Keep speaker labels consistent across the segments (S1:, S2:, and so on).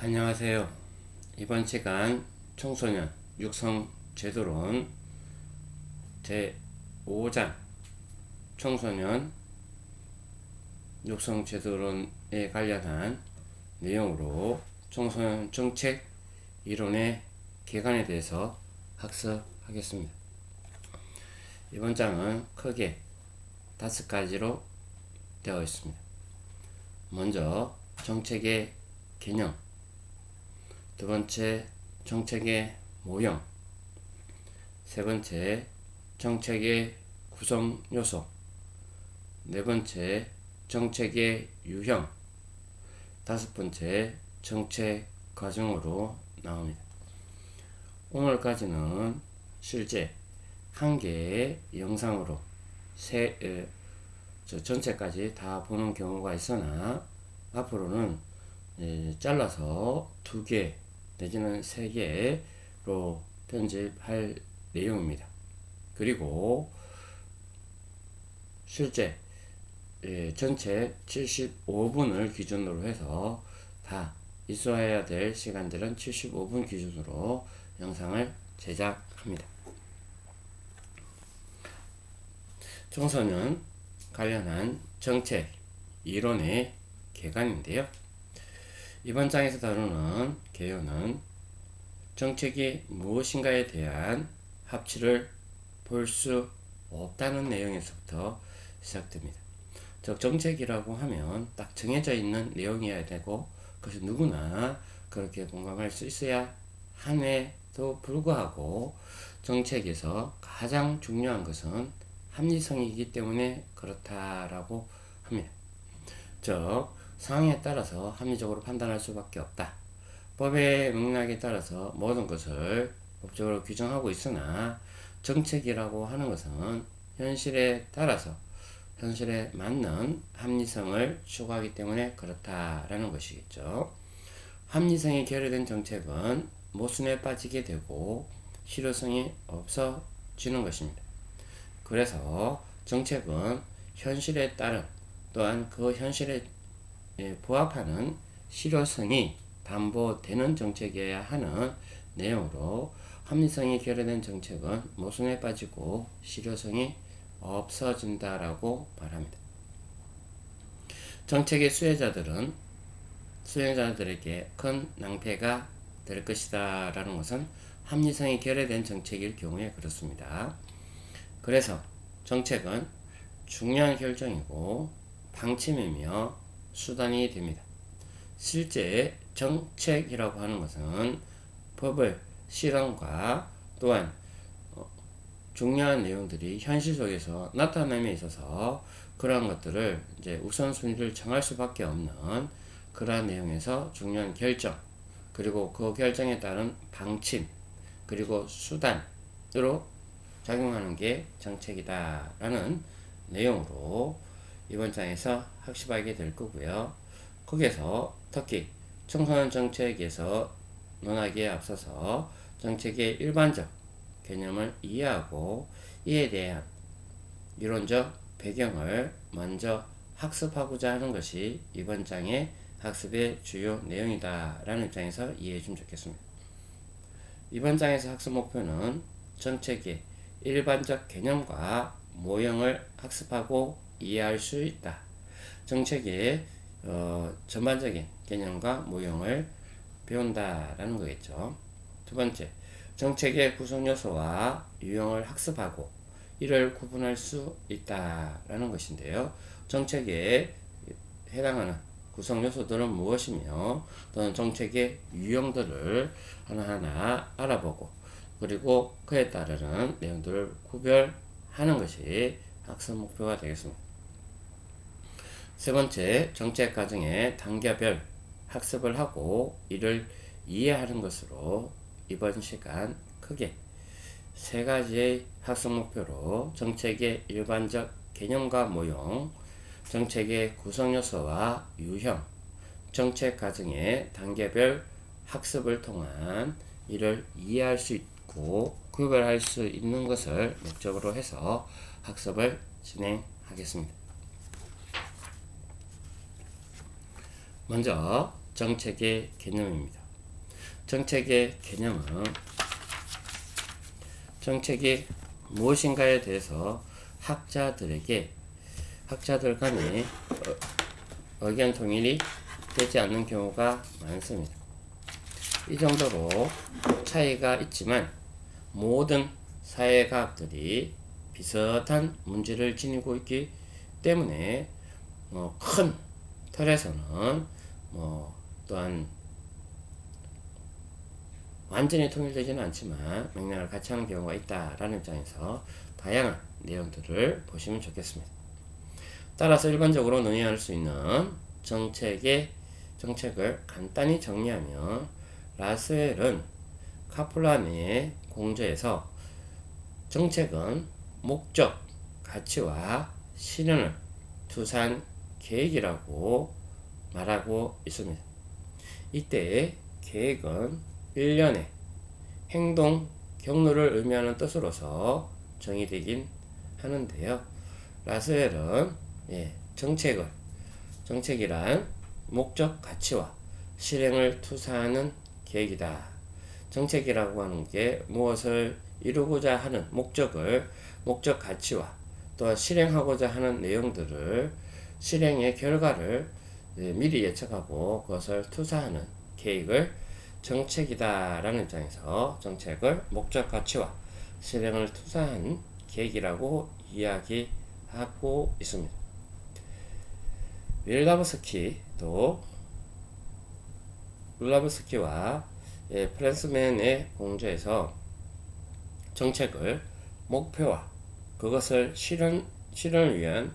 S1: 안녕하세요. 이번 시간 청소년 육성 제도론 제5장 청소년 육성 제도론에 관련한 내용으로 청소년 정책 이론의 개관에 대해서 학습하겠습니다. 이번 장은 크게 5가지로 되어 있습니다. 먼저 정책의 개념, 두 번째 정책의 모형, 세 번째 정책의 구성 요소, 네 번째 정책의 유형, 다섯 번째 정책 과정으로 나옵니다. 오늘까지는 실제 한 개의 영상으로 전체까지 다 보는 경우가 있으나 앞으로는 잘라서 2개 내지는 3개로 편집할 내용입니다. 그리고 실제 전체 75분을 기준으로 해서 다 있어야 될 시간들은 75분 기준으로 영상을 제작합니다. 청소년 관련한 정책 이론의 개관인데요. 이번 장에서 다루는 개요는 정책이 무엇인가에 대한 합치를 볼 수 없다는 내용에서부터 시작됩니다. 즉 정책이라고 하면 딱 정해져 있는 내용이어야 되고 그것이 누구나 그렇게 공감할 수 있어야 함에도 불구하고 정책에서 가장 중요한 것은 합리성이기 때문에 그렇다라고 합니다. 즉 상황에 따라서 합리적으로 판단할 수밖에 없다. 법의 맥락에 따라서 모든 것을 법적으로 규정하고 있으나 정책이라고 하는 것은 현실에 따라서 현실에 맞는 합리성을 추구하기 때문에 그렇다라는 것이겠죠. 합리성이 결여된 정책은 모순에 빠지게 되고 실효성이 없어지는 것입니다. 그래서 정책은 현실에 따른 또한 그 현실에 부합하는 실효성이 담보되는 정책이어야 하는 내용으로 합리성이 결여된 정책은 모순에 빠지고 실효성이 없어진다라고 말합니다. 정책의 수혜자들에게 큰 낭패가 될 것이다 라는 것은 합리성이 결여된 정책일 경우에 그렇습니다. 그래서 정책은 중요한 결정이고 방침이며 수단이 됩니다. 실제 정책이라고 하는 것은 법의 실현과 또한 중요한 내용들이 현실 속에서 나타남에 있어서 그러한 것들을 이제 우선순위를 정할 수밖에 없는 그러한 내용에서 중요한 결정 그리고 그 결정에 따른 방침 그리고 수단으로 작용하는 게 정책이다라는 내용으로 이번 장에서 학습하게 될 거고요. 거기에서 특히 청소년 정책에서 논하기에 앞서서 정책의 일반적 개념을 이해하고 이에 대한 이론적 배경을 먼저 학습하고자 하는 것이 이번 장의 학습의 주요 내용이다 라는 입장에서 이해해 주면 좋겠습니다. 이번 장에서 학습 목표는 정책의 일반적 개념과 모형을 학습하고 이해할 수 있다. 정책의 전반적인 개념과 모형을 배운다라는 거겠죠. 두 번째, 정책의 구성 요소와 유형을 학습하고 이를 구분할 수 있다라는 것인데요. 정책에 해당하는 구성 요소들은 무엇이며 또는 정책의 유형들을 하나하나 알아보고 그리고 그에 따르는 내용들을 구별하는 것이 학습 목표가 되겠습니다. 세 번째, 정책 과정의 단계별 학습을 하고 이를 이해하는 것으로 이번 시간 크게 3가지의 학습 목표로 정책의 일반적 개념과 모형, 정책의 구성 요소와 유형, 정책 과정의 단계별 학습을 통한 이를 이해할 수 있고 구별할 수 있는 것을 목적으로 해서 학습을 진행하겠습니다. 먼저 정책의 개념입니다. 정책의 개념은 정책이 무엇인가에 대해서 학자들 간에 의견 통일이 되지 않는 경우가 많습니다. 이 정도로 차이가 있지만 모든 사회과학들이 비슷한 문제를 지니고 있기 때문에 큰 틀에서는 또한 완전히 통일되지는 않지만 맥락을 같이 하는 경우가 있다라는 입장에서 다양한 내용들을 보시면 좋겠습니다. 따라서 일반적으로 논의할 수 있는 정책을 간단히 정리하면 라스웰은 카플란의 공저에서 정책은 목적, 가치와 실현을 투사한 계획이라고 말하고 있습니다. 이때 계획은 일련의 행동, 경로를 의미하는 뜻으로서 정의되긴 하는데요. 라스웰은 정책이란 목적, 가치와 실행을 투사하는 계획이다. 정책이라고 하는 게 무엇을 이루고자 하는 목적, 가치와 또 실행하고자 하는 내용들을 실행의 결과를 미리 예측하고 그것을 투사하는 계획을 정책이다라는 입장에서 정책을 목적, 가치와 실행을 투사한 계획이라고 이야기하고 있습니다. 윌라브스키와 프랜스맨의 공저에서 정책을 목표와 그것을 실현을 위한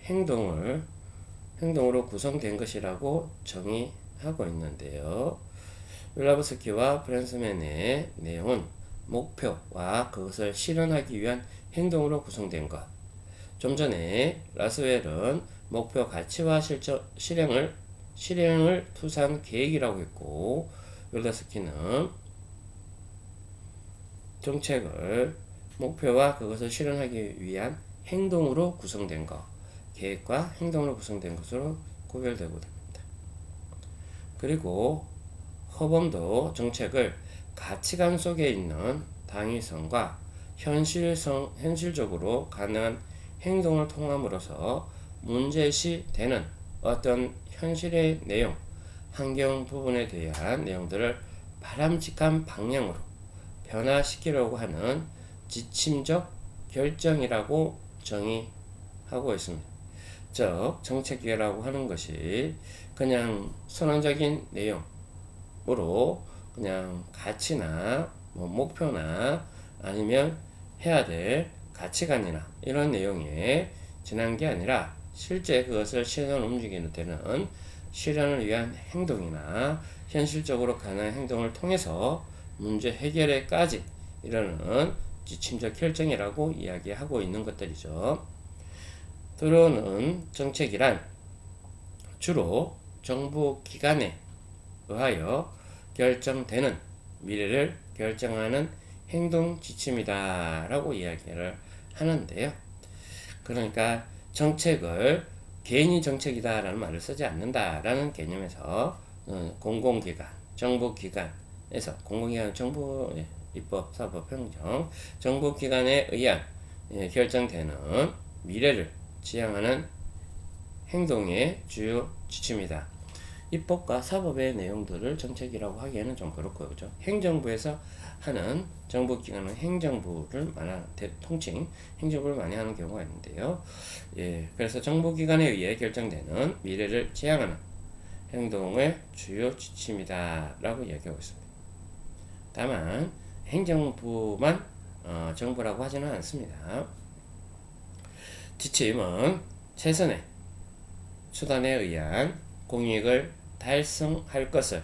S1: 행동으로 구성된 것이라고 정의하고 있는데요. 윌라브스키와 프랜스맨의 내용은 목표와 그것을 실현하기 위한 행동으로 구성된 것. 좀 전에 라스웰은 목표, 가치와 실행을 투사한 계획이라고 했고, 윌라브스키는 정책을 목표와 그것을 실현하기 위한 행동으로 구성된 것, 계획과 행동으로 구성된 것으로 구별되고 됩니다. 그리고 허범도 정책을 가치관 속에 있는 당위성과 현실적으로 가능한 행동을 통함으로써 문제시 되는 어떤 현실의 내용, 환경 부분에 대한 내용들을 바람직한 방향으로 변화시키려고 하는 지침적 결정이라고 정의하고 있습니다. 즉, 정책이라고 하는 것이 그냥 선언적인 내용으로 그냥 가치나 목표나 아니면 해야 될 가치관이나 이런 내용에 지난 게 아니라 실제 그것을 움직이는 데는 실현을 위한 행동이나 현실적으로 가능한 행동을 통해서 문제 해결에까지 이르는 지침적 결정이라고 이야기하고 있는 것들이죠. 들어오는 정책이란 주로 정부 기관에 의하여 결정되는 미래를 결정하는 행동 지침이다 라고 이야기를 하는데요. 그러니까 정책을 개인이 정책이다 라는 말을 쓰지 않는다 라는 개념에서 공공기관, 정부기관에서 공공기관, 정부, 입법, 사법, 행정, 정부기관에 의한 결정되는 미래를 지향하는 행동의 주요 지침이다. 입법과 사법의 내용들을 정책이라고 하기에는 좀 그렇고요. 그죠? 행정부에서 하는 정부기관은 행정부를 통칭 행정부를 많이 하는 경우가 있는데요. 그래서 정부기관에 의해 결정되는 미래를 지향하는 행동의 주요 지침이다 라고 이야기하고 있습니다. 다만 행정부만 정부라고 하지는 않습니다. 지침은 최선의 수단에 의한 공익을 달성할 것을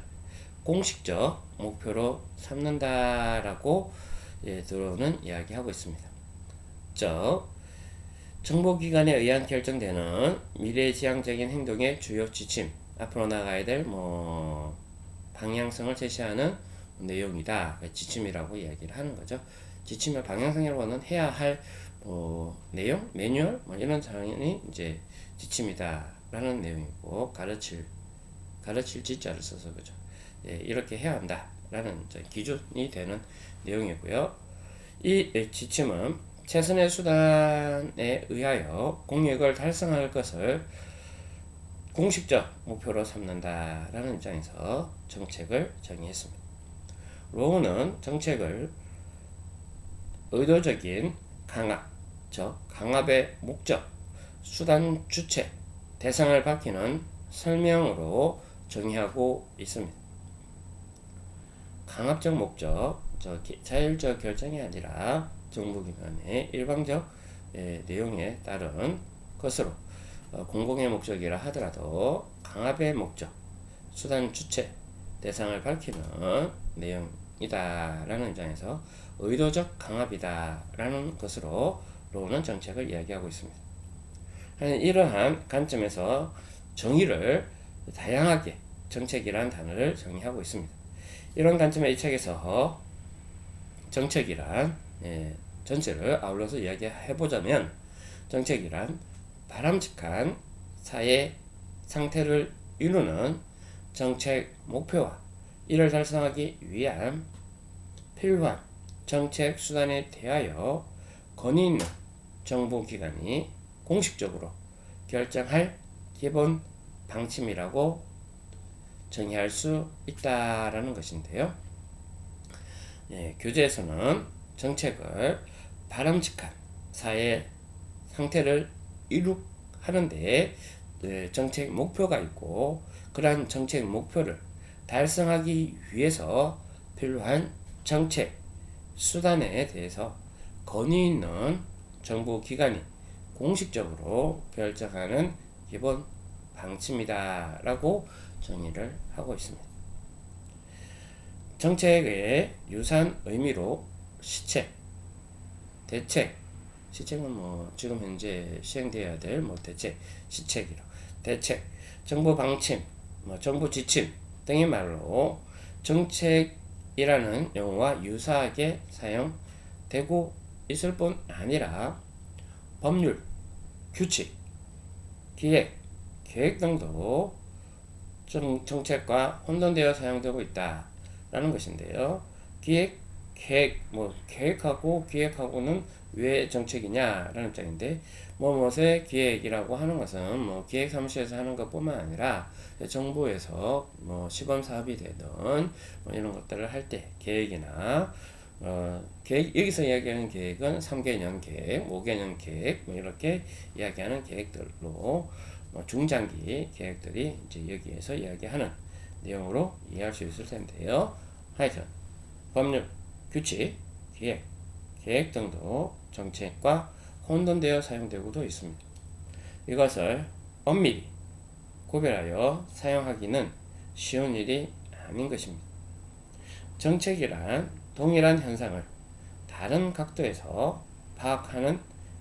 S1: 공식적 목표로 삼는다라고 들어오는 이야기하고 있습니다. 즉, 정보기관에 의한 결정되는 미래지향적인 행동의 주요 지침, 앞으로 나가야 될 방향성을 제시하는 내용이다. 지침이라고 이야기를 하는 거죠. 지침의 방향성이라고 하는 해야 할 내용, 매뉴얼 이런 사항이 이제 지침이다라는 내용이고 가르칠 가르칠 지자를 써서 그죠. 예, 이렇게 해야 한다라는 기준이 되는 내용이고요. 이 지침은 최선의 수단에 의하여 공약을 달성할 것을 공식적 목표로 삼는다라는 입장에서 정책을 정의했습니다. 로우는 정책을 의도적인 강압, 즉 강압의 목적, 수단, 주체, 대상을 밝히는 설명으로 정의하고 있습니다. 강압적 목적, 자율적 결정이 아니라 정부기관의 일방적 내용에 따른 것으로 공공의 목적이라 하더라도 강압의 목적, 수단, 주체, 대상을 밝히는 내용이다라는 입장에서 의도적 강압이다라는 것으로 로는 정책을 이야기하고 있습니다. 이러한 관점에서 정의를 다양하게 정책이라는 단어를 정의하고 있습니다. 이런 관점의 이 책에서 정책이란 전체를 아울러서 이야기해보자면 정책이란 바람직한 사회 상태를 이루는 정책 목표와 이를 달성하기 위한 필요한 정책 수단에 대하여 권위 있는 정부기관이 공식적으로 결정할 기본 방침이라고 정의할 수 있다라는 것인데요. 교재에서는 정책을 바람직한 사회 상태를 이룩하는데 정책 목표가 있고 그러한 정책 목표를 달성하기 위해서 필요한 정책 수단에 대해서 권위 있는 정부 기관이 공식적으로 결정하는 기본 방침이다라고 정의를 하고 있습니다. 정책의 유사한 의미로 시책, 대책, 시책은 지금 현재 시행되어야 될 대책, 시책이라 대책, 정부 방침, 정부 지침 등의 말로 정책이라는 용어와 유사하게 사용되고 있을 뿐 아니라 법률, 규칙, 기획, 계획 등도 정책과 혼돈되어 사용되고 있다라는 것인데요. 계획하고 기획하고는 왜 정책이냐라는 입장인데 무엇의 기획이라고 하는 것은 기획사무실에서 하는 것뿐만 아니라 정부에서 시범 사업이 되든 이런 것들을 할 때 계획이나 계획, 여기서 이야기하는 계획은 3개년 계획, 5개년 계획 이렇게 이야기하는 계획들로 중장기 계획들이 이제 여기에서 이야기하는 내용으로 이해할 수 있을 텐데요. 하여튼 법률, 규칙, 기획, 계획 등도 정책과 혼돈되어 사용되고도 있습니다. 이것을 엄밀히 구별하여 사용하기는 쉬운 일이 아닌 것입니다. 정책이란 동일한 현상을 다른 각도에서 파악하는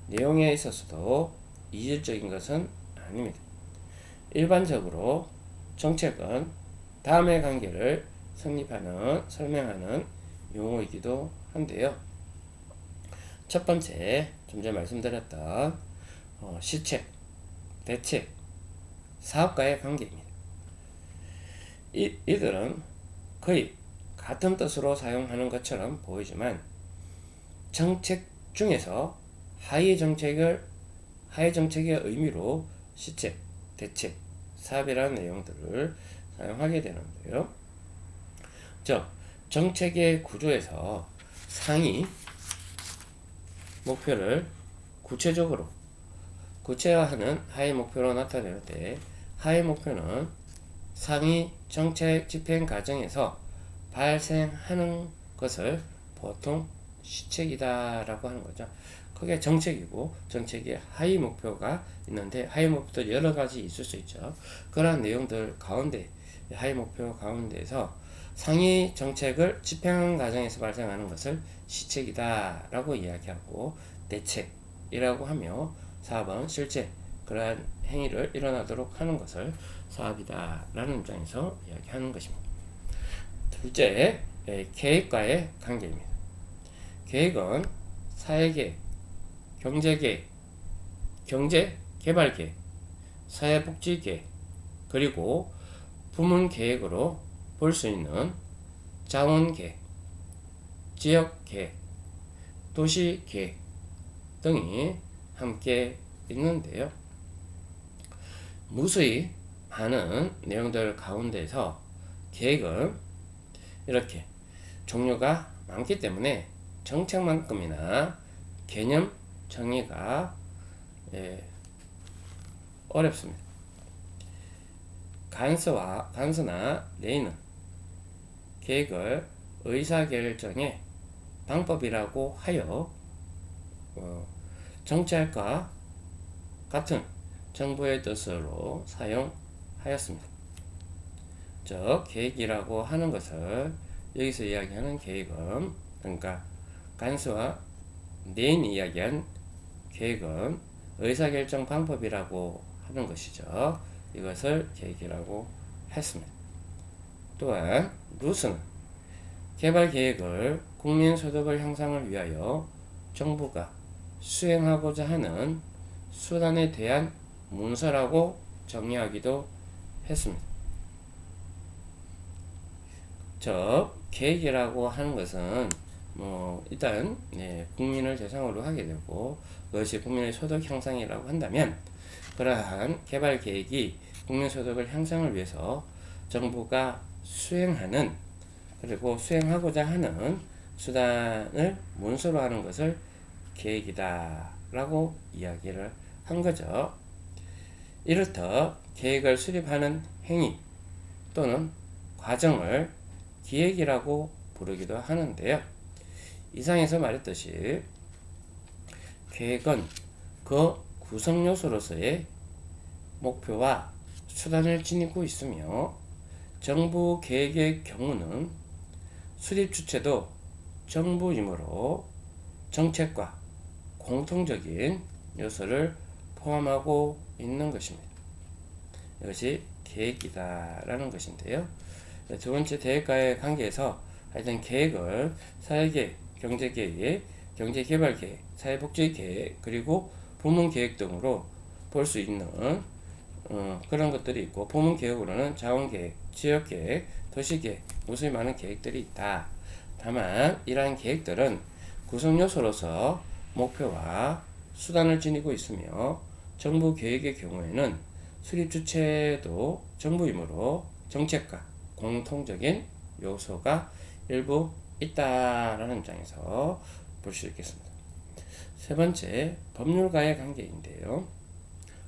S1: 내용에 있어서도 이질적인 것은 아닙니다. 일반적으로 정책은 다음의 관계를 설명하는 용어이기도 한데요. 첫 번째, 좀 전에 말씀드렸던 시책, 대책, 사업과의 관계입니다. 이들은 거의 같은 뜻으로 사용하는 것처럼 보이지만 정책 중에서 하위 정책의 의미로 시책, 대책, 사업이라는 내용들을 사용하게 되는데요. 정책의 구조에서 상위 목표를 구체화하는 하위 목표로 나타내는데 하위 목표는 상위 정책 집행 과정에서 발생하는 것을 보통 시책이다라고 하는 거죠. 그게 정책이고 정책의 하위 목표가 있는데 하위 목표도 여러 가지 있을 수 있죠. 그러한 내용들 가운데 하위 목표 가운데에서 상위 정책을 집행하는 과정에서 발생하는 것을 시책이다라고 이야기하고 대책이라고 하며 사업은 실제 그러한 행위를 일어나도록 하는 것을 사업이다라는 입장에서 이야기하는 것입니다. 둘째, 계획과의 관계입니다. 계획은 사회계획, 경제계획, 경제개발계획, 사회복지계획, 그리고 부문 계획으로 볼 수 있는 자원 계획, 지역 계획, 도시 계획 등이 함께 있는데요. 무수히 많은 내용들 가운데서 계획은 이렇게 종류가 많기 때문에 정책만큼이나 개념 정의가 어렵습니다. 간서나 레이는 계획을 의사결정의 방법이라고 하여 정책과 같은 정부의 뜻으로 사용하였습니다. 즉 계획이라고 하는 것을 여기서 이야기하는 계획은, 그러니까 간서와 레인이 이야기한 계획은 의사결정 방법이라고 하는 것이죠. 이것을 계획이라고 했습니다. 또한 루스는 개발 계획을 국민 소득을 향상을 위하여 정부가 수행하고자 하는 수단에 대한 문서라고 정의하기도 했습니다. 즉 계획이라고 하는 것은 일단 국민을 대상으로 하게 되고, 그것이 국민의 소득 향상이라고 한다면 그러한 개발 계획이 국민 소득을 향상을 위해서 정부가 수행하는, 그리고 수행하고자 하는 수단을 문서로 하는 것을 계획이다 라고 이야기를 한 거죠. 이렇듯 계획을 수립하는 행위 또는 과정을 기획이라고 부르기도 하는데요. 이상에서 말했듯이 계획은 그 구성 요소로서의 목표와 수단을 지니고 있으며, 정부 계획의 경우는 수립 주체도 정부이므로 정책과 공통적인 요소를 포함하고 있는 것입니다. 이것이 계획이다라는 것인데요. 두 번째, 계획과의 관계에서 하여튼 계획을 사회계획, 경제계획, 경제개발계획, 사회복지계획, 그리고 부문계획 등으로 볼 수 있는 그런 것들이 있고, 부문계획으로는 자원계획, 지역계획, 도시계획, 무수히 많은 계획들이 있다. 다만 이러한 계획들은 구성요소로서 목표와 수단을 지니고 있으며, 정부 계획의 경우에는 수립 주체도 정부이므로 정책과 공통적인 요소가 일부 있다라는 입장에서 볼 수 있겠습니다. 세 번째, 법률과의 관계인데요.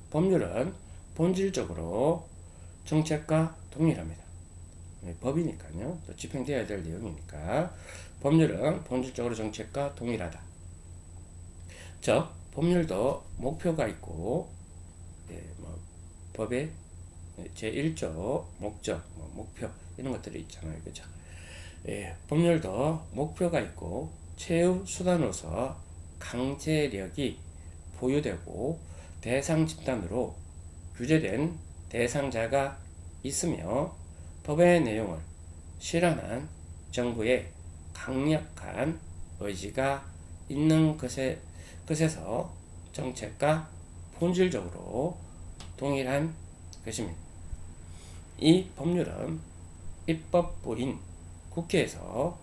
S1: 법률은 본질적으로 정책과 동일합니다. 법이니까요. 또 집행되어야 될 내용이니까 법률은 본질적으로 정책과 동일하다. 즉 법률도 목표가 있고, 법의 제1조 목적, 목표 이런 것들이 있잖아요. 그죠? 법률도 목표가 있고 최후 수단으로서 강제력이 보유되고 대상 집단으로 규제된 대상자가 있으며, 법의 내용을 실현한 정부의 강력한 의지가 있는 것에서 정책과 본질적으로 동일한 것입니다. 이 법률은 입법부인 국회에서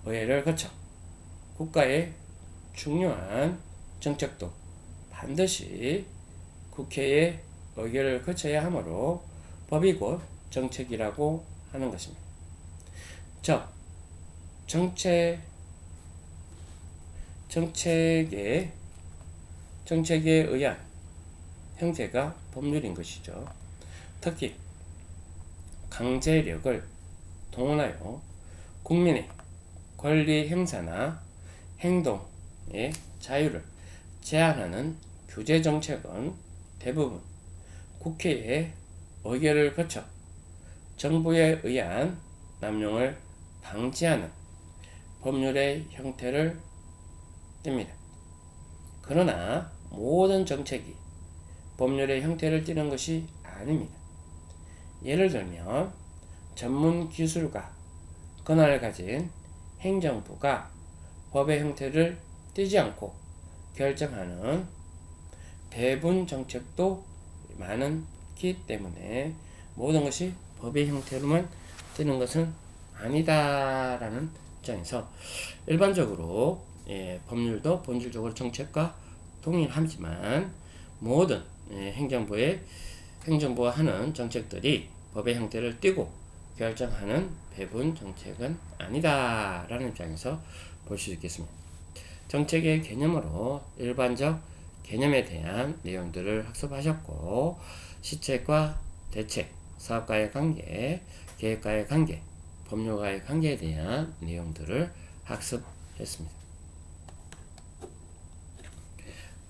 S1: 의회를 거쳐 국가의 중요한 정책도 반드시 국회의 의결을 거쳐야 하므로 법이 곧 정책이라고 하는 것입니다. 즉 정책에 의한 형태가 법률인 것이죠. 특히 강제력을 동원하여 국민의 권리 행사나 행동의 자유를 제한하는 규제 정책은 대부분 국회의 의결을 거쳐 정부에 의한 남용을 방지하는 법률의 형태를 띱니다. 그러나 모든 정책이 법률의 형태를 띠는 것이 아닙니다. 예를 들면 전문 기술과 권한을 가진 행정부가 법의 형태를 띠지 않고 결정하는 배분 정책도 많기 때문에 모든 것이 법의 형태로만 되는 것은 아니다라는 입장에서 일반적으로 법률도 본질적으로 정책과 동일하지만 모든 행정부가 하는 정책들이 법의 형태를 띠고 결정하는 배분 정책은 아니다라는 입장에서 볼 수 있겠습니다. 정책의 개념으로 일반적 개념에 대한 내용들을 학습하셨고 시책과 대책, 사업과의 관계, 계획과의 관계, 법률과의 관계에 대한 내용들을 학습했습니다.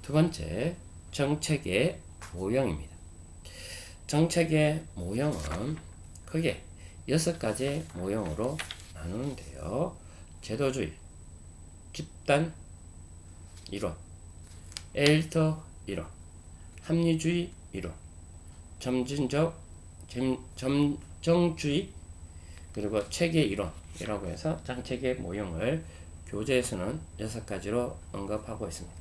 S1: 두 번째, 정책의 모형입니다. 정책의 모형은 크게 6가지 모형으로 나누는데요. 제도주의, 집단 이론, 에일터 이론, 합리주의 이론, 점정주의, 그리고 체계 이론이라고 해서 정책의 모형을 교재에서는 6가지로 언급하고 있습니다.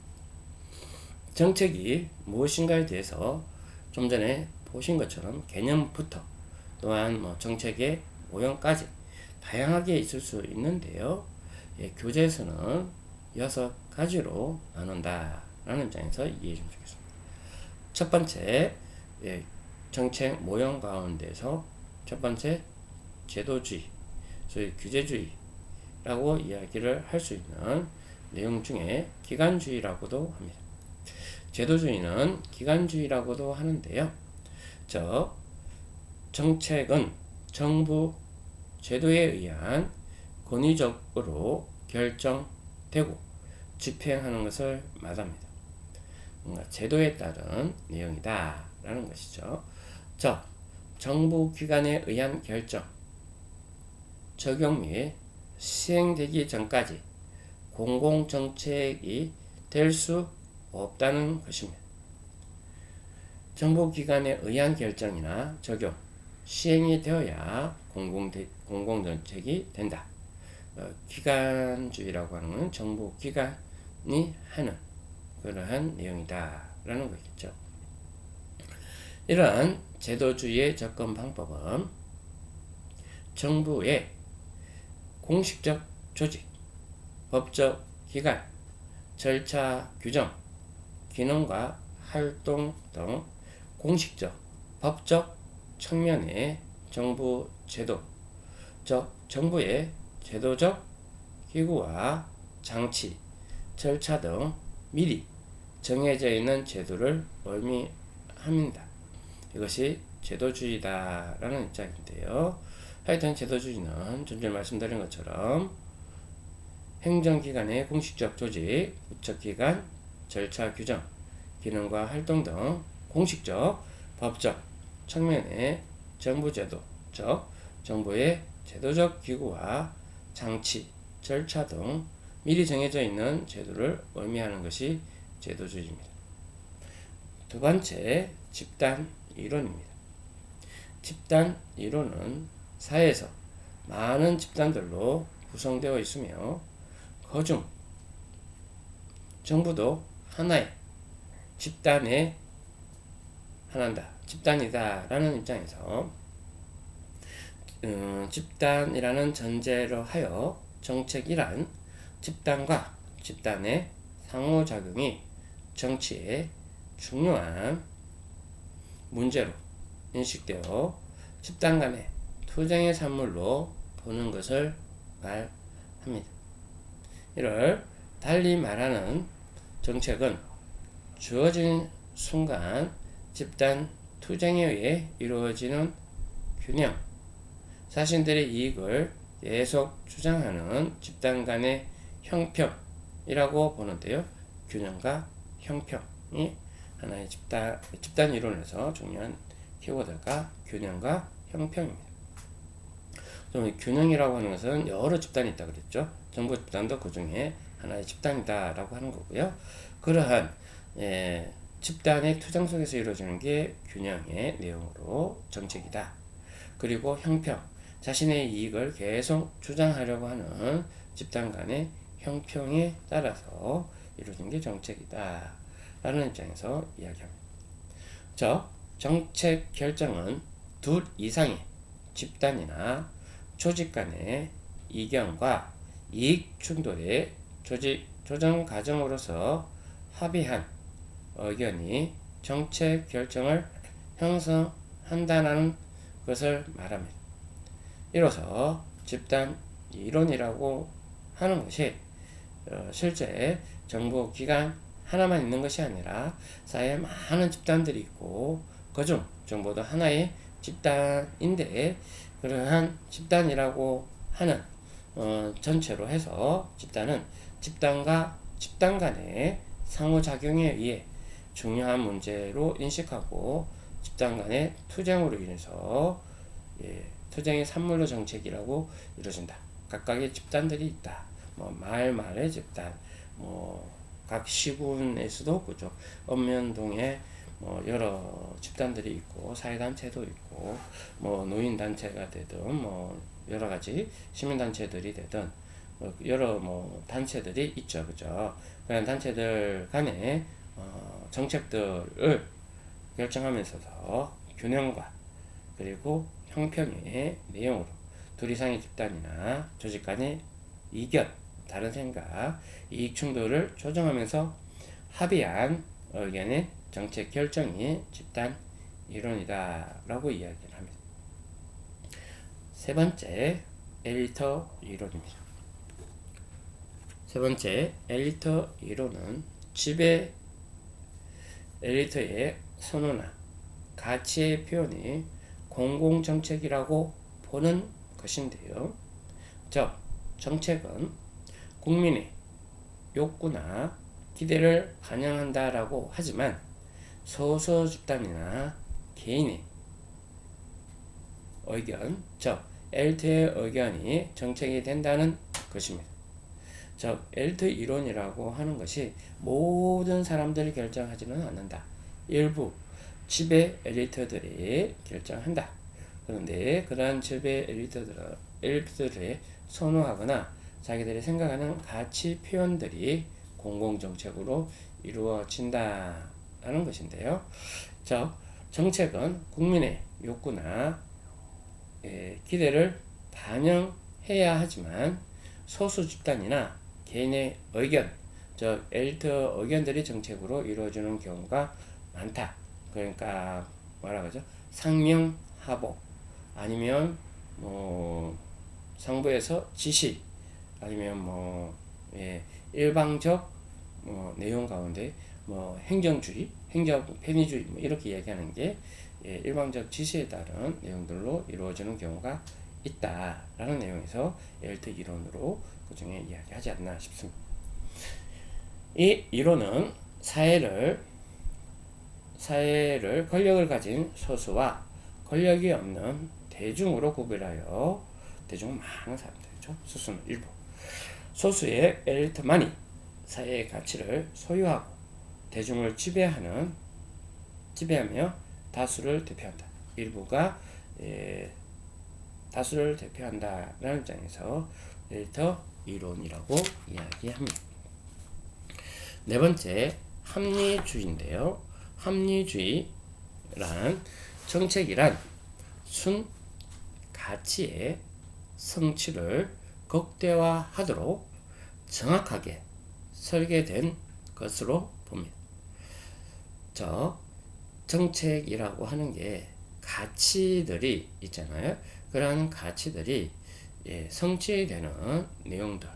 S1: 정책이 무엇인가에 대해서 좀 전에 보신 것처럼 개념부터 또한 정책의 모형까지 다양하게 있을 수 있는데요. 교재에서는 6가지로 나눈다라는 입장에서 이해해 주시면 좋겠습니다. 첫 번째, 정책 모형 가운데서 첫 번째 제도주의, 소위 규제주의라고 이야기를 할 수 있는 내용 중에 기관주의라고도 합니다. 제도주의는 기관주의라고도 하는데요. 정책은 정부 제도에 의한 권위적으로 결정되고 집행하는 것을 말합니다. 뭔가 제도에 따른 내용이다 라는 것이죠. 정부 기관에 의한 결정, 적용 및 시행되기 전까지 공공정책이 될 수 없다는 것입니다. 정부기관에 의한 결정이나 적용, 시행이 되어야 공공정책이 된다. 기관주의라고 하는 것은 정부기관이 하는 그러한 내용이다 라는 것이겠죠. 이러한 제도주의의 접근 방법은 정부의 공식적 조직, 법적 기관, 절차 규정, 기능과 활동 등 공식적, 법적 측면의 정부 제도, 정부의 제도적 기구와 장치, 절차 등 미리 정해져 있는 제도를 의미합니다. 이것이 제도주의다라는 입장인데요. 하여튼 제도주의는 좀 전에 말씀드린 것처럼 행정기관의 공식적 조직, 부처기관, 절차 규정, 기능과 활동 등 공식적, 법적 측면의 정부제도, 정부의 제도적 기구와 장치, 절차 등 미리 정해져 있는 제도를 의미하는 것이 제도주의입니다. 두 번째, 집단 이론입니다. 집단 이론은 사회에서 많은 집단들로 구성되어 있으며 그중 정부도 하나의 집단에 집단이다 라는 입장에서 집단이라는 전제로 하여 정책이란 집단과 집단의 상호작용이 정치의 중요한 문제로 인식되어 집단 간의 투쟁의 산물로 보는 것을 말합니다. 이를 달리 말하는 정책은 주어진 순간 집단 투쟁에 의해 이루어지는 균형, 자신들의 이익을 계속 주장하는 집단 간의 형평이라고 보는데요. 균형과 형평이 하나의 집단 이론에서 중요한 키워드가 균형과 형평입니다. 균형이라고 하는 것은 여러 집단이 있다 그랬죠. 정부 집단도 그 중에 하나의 집단이다 라고 하는 거고요. 그러한 집단의 투쟁 속에서 이루어지는 게 균형의 내용으로 정책이다. 그리고 형평, 자신의 이익을 계속 주장하려고 하는 집단 간의 형평에 따라서 이루어진 게 정책이다 라는 입장에서 이야기합니다. 정책 결정은 둘 이상의 집단이나 조직 간의 이견과 이익 충돌의 조직 조정 과정으로서 합의한 의견이 정책 결정을 형성한다는 것을 말합니다. 이로써 집단 이론이라고 하는 것이 실제 정부 기관 하나만 있는 것이 아니라 사회에 많은 집단들이 있고 그중 정부도 하나의 집단인데 그러한 집단이라고 하는 전체로 해서 집단은 집단과 집단 간의 상호작용에 의해 중요한 문제로 인식하고 집단 간의 투쟁으로 인해서 투쟁의 산물로 정책이라고 이루어진다. 각각의 집단들이 있다. 말의 집단, 각 시군에서도 그죠. 읍면동에 여러 집단들이 있고 사회단체도 있고 노인단체가 되든 여러 가지 시민단체들이 되든 여러 단체들이 있죠. 그죠. 그런 단체들 간의 정책들을 결정하면서도 균형과 그리고 형평의 내용으로 둘 이상의 집단이나 조직 간의 이견, 다른 생각, 이익 충돌을 조정하면서 합의한 의견의 정책 결정이 집단 이론이다 라고 이야기를 합니다. 세 번째, 엘리트 이론입니다. 세 번째, 엘리트 이론은 지배 엘리트의 선호나 가치의 표현이 공공정책이라고 보는 것인데요. 즉, 정책은 국민의 욕구나 기대를 반영한다라고 하지만 소수 집단이나 개인의 의견, 즉 엘리트의 의견이 정책이 된다는 것입니다. 즉 엘리트 이론이라고 하는 것이 모든 사람들이 결정하지는 않는다. 일부 지배 엘리트들이 결정한다. 그런데 그러한 지배 엘리트들의 선호하거나 자기들이 생각하는 가치 표현들이 공공정책으로 이루어진다는 것인데요. 즉 정책은 국민의 욕구나 기대를 반영해야 하지만 소수 집단이나 개인의 의견, 즉 엘리트 의견들이 정책으로 이루어지는 경우가 많다. 그러니까 뭐라고 하죠? 상명하복 아니면 상부에서 지시 아니면 일방적 내용 가운데 행정주의, 행정 편의주의 이렇게 얘기하는 게 일방적 지시에 따른 내용들로 이루어지는 경우가 있다라는 내용에서 엘리트 이론으로 그 중에 이야기하지 않나 싶습니다. 이 이론은 사회를 권력을 가진 소수와 권력이 없는 대중으로 구별하여 대중은 많은 사람들이죠. 소수는 일부. 소수의 엘리트만이 사회의 가치를 소유하고 대중을 지배하며 다수를 대표한다. 일부가 다수를 대표한다라는 입장에서 엘리트 이론이라고 이야기합니다. 네 번째, 합리주의인데요. 합리주의란 정책이란 순 가치의 성취를 극대화하도록 정확하게 설계된 것으로 봅니다. 정책이라고 하는 게 가치들이 있잖아요. 그러한 가치들이 성취되는 내용들,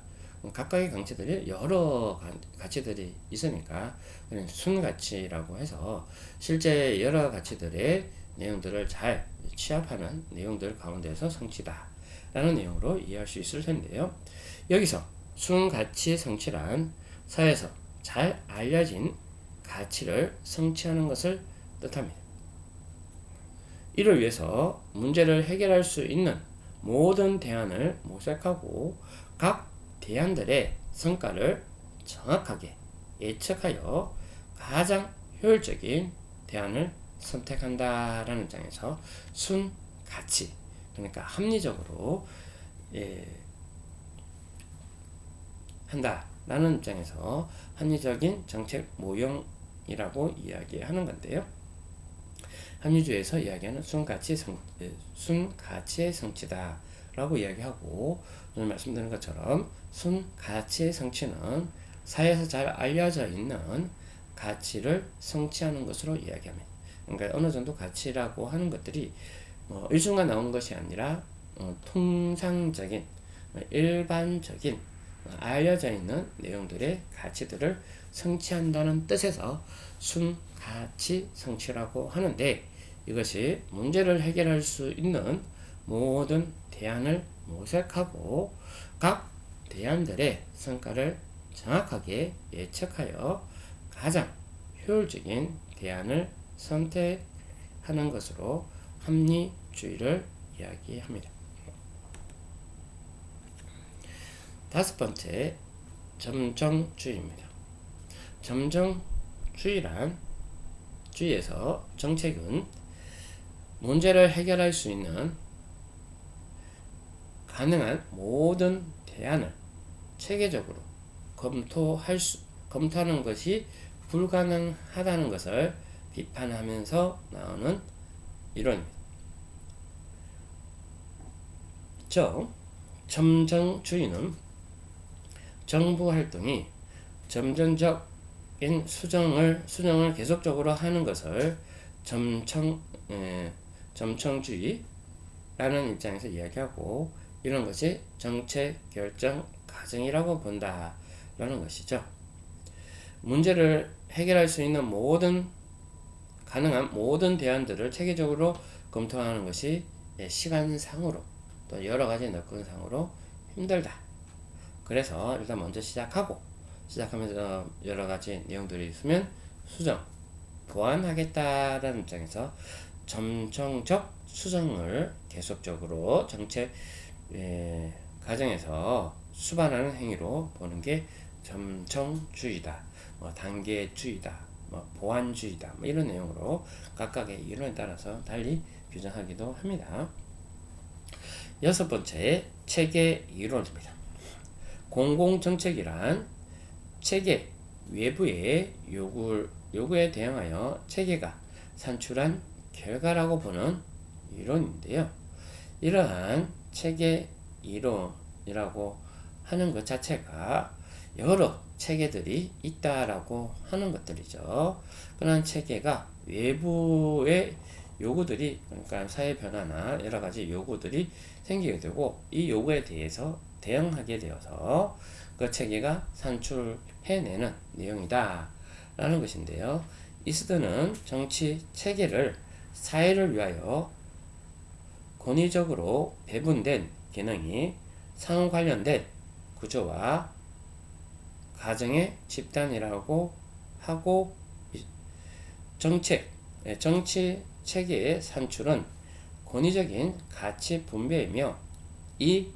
S1: 각각의 가치들이 여러 가치들이 있으니까 순가치라고 해서 실제 여러 가치들의 내용들을 잘 취합하는 내용들 가운데서 성취다 라는 내용으로 이해할 수 있을 텐데요. 여기서 순가치 성취란 사회에서 잘 알려진 가치를 성취하는 것을 뜻합니다. 이를 위해서 문제를 해결할 수 있는 모든 대안을 모색하고 각 대안들의 성과를 정확하게 예측하여 가장 효율적인 대안을 선택한다라는 입장에서 순가치, 그러니까 합리적으로 한다라는 입장에서 합리적인 정책 모형이라고 이야기하는 건데요. 합리주의에서 이야기하는 순가치의 성취다 라고 이야기하고, 오늘 말씀드린 것처럼 순가치의 성취는 사회에서 잘 알려져 있는 가치를 성취하는 것으로 이야기합니다. 그러니까 어느 정도 가치라고 하는 것들이 일순간 나온 것이 아니라 통상적인, 일반적인, 알려져 있는 내용들의 가치들을 성취한다는 뜻에서 순가치 성취라고 하는데, 이것이 문제를 해결할 수 있는 모든 대안을 모색하고 각 대안들의 성과를 정확하게 예측하여 가장 효율적인 대안을 선택하는 것으로 합리주의를 이야기합니다. 다섯 번째, 점정주의입니다. 점정주의에서 정책은 문제를 해결할 수 있는 가능한 모든 대안을 체계적으로 검토하는 것이 불가능하다는 것을 비판하면서 나오는 이론입니다. 점정주의는 정부 활동이 점진적인 수정을 계속적으로 하는 것을 점청주의라는 입장에서 이야기하고, 이런 것이 정책 결정 과정이라고 본다라는 것이죠. 문제를 해결할 수 있는 가능한 모든 대안들을 체계적으로 검토하는 것이 시간상으로 또 여러 가지 여건상으로 힘들다. 그래서 일단 먼저 시작하면서 여러 가지 내용들이 있으면 보완하겠다라는 입장에서 점정적 수정을 계속적으로 정책 과정에서 수반하는 행위로 보는 게 점정주의다, 단계주의다, 보완주의다, 이런 내용으로 각각의 이론에 따라서 달리 규정하기도 합니다. 여섯 번째, 체계 이론입니다. 공공정책이란 체계 외부의 요구에 대응하여 체계가 산출한 결과라고 보는 이론인데요. 이러한 체계 이론이라고 하는 것 자체가 여러 체계들이 있다라고 하는 것들이죠. 그러한 체계가 외부의 요구들이, 그러니까 사회 변화나 여러 가지 요구들이 생기게 되고, 이 요구에 대해서 대응하게 되어서 그 체계가 산출해내는 내용이다 라는 것인데요. 이스드는 정치 체계를 사회를 위하여 권위적으로 배분된 기능이 상호 관련된 구조와 가정의 집단이라고 하고, 정치 체계의 산출은 권위적인 가치 분배이며 이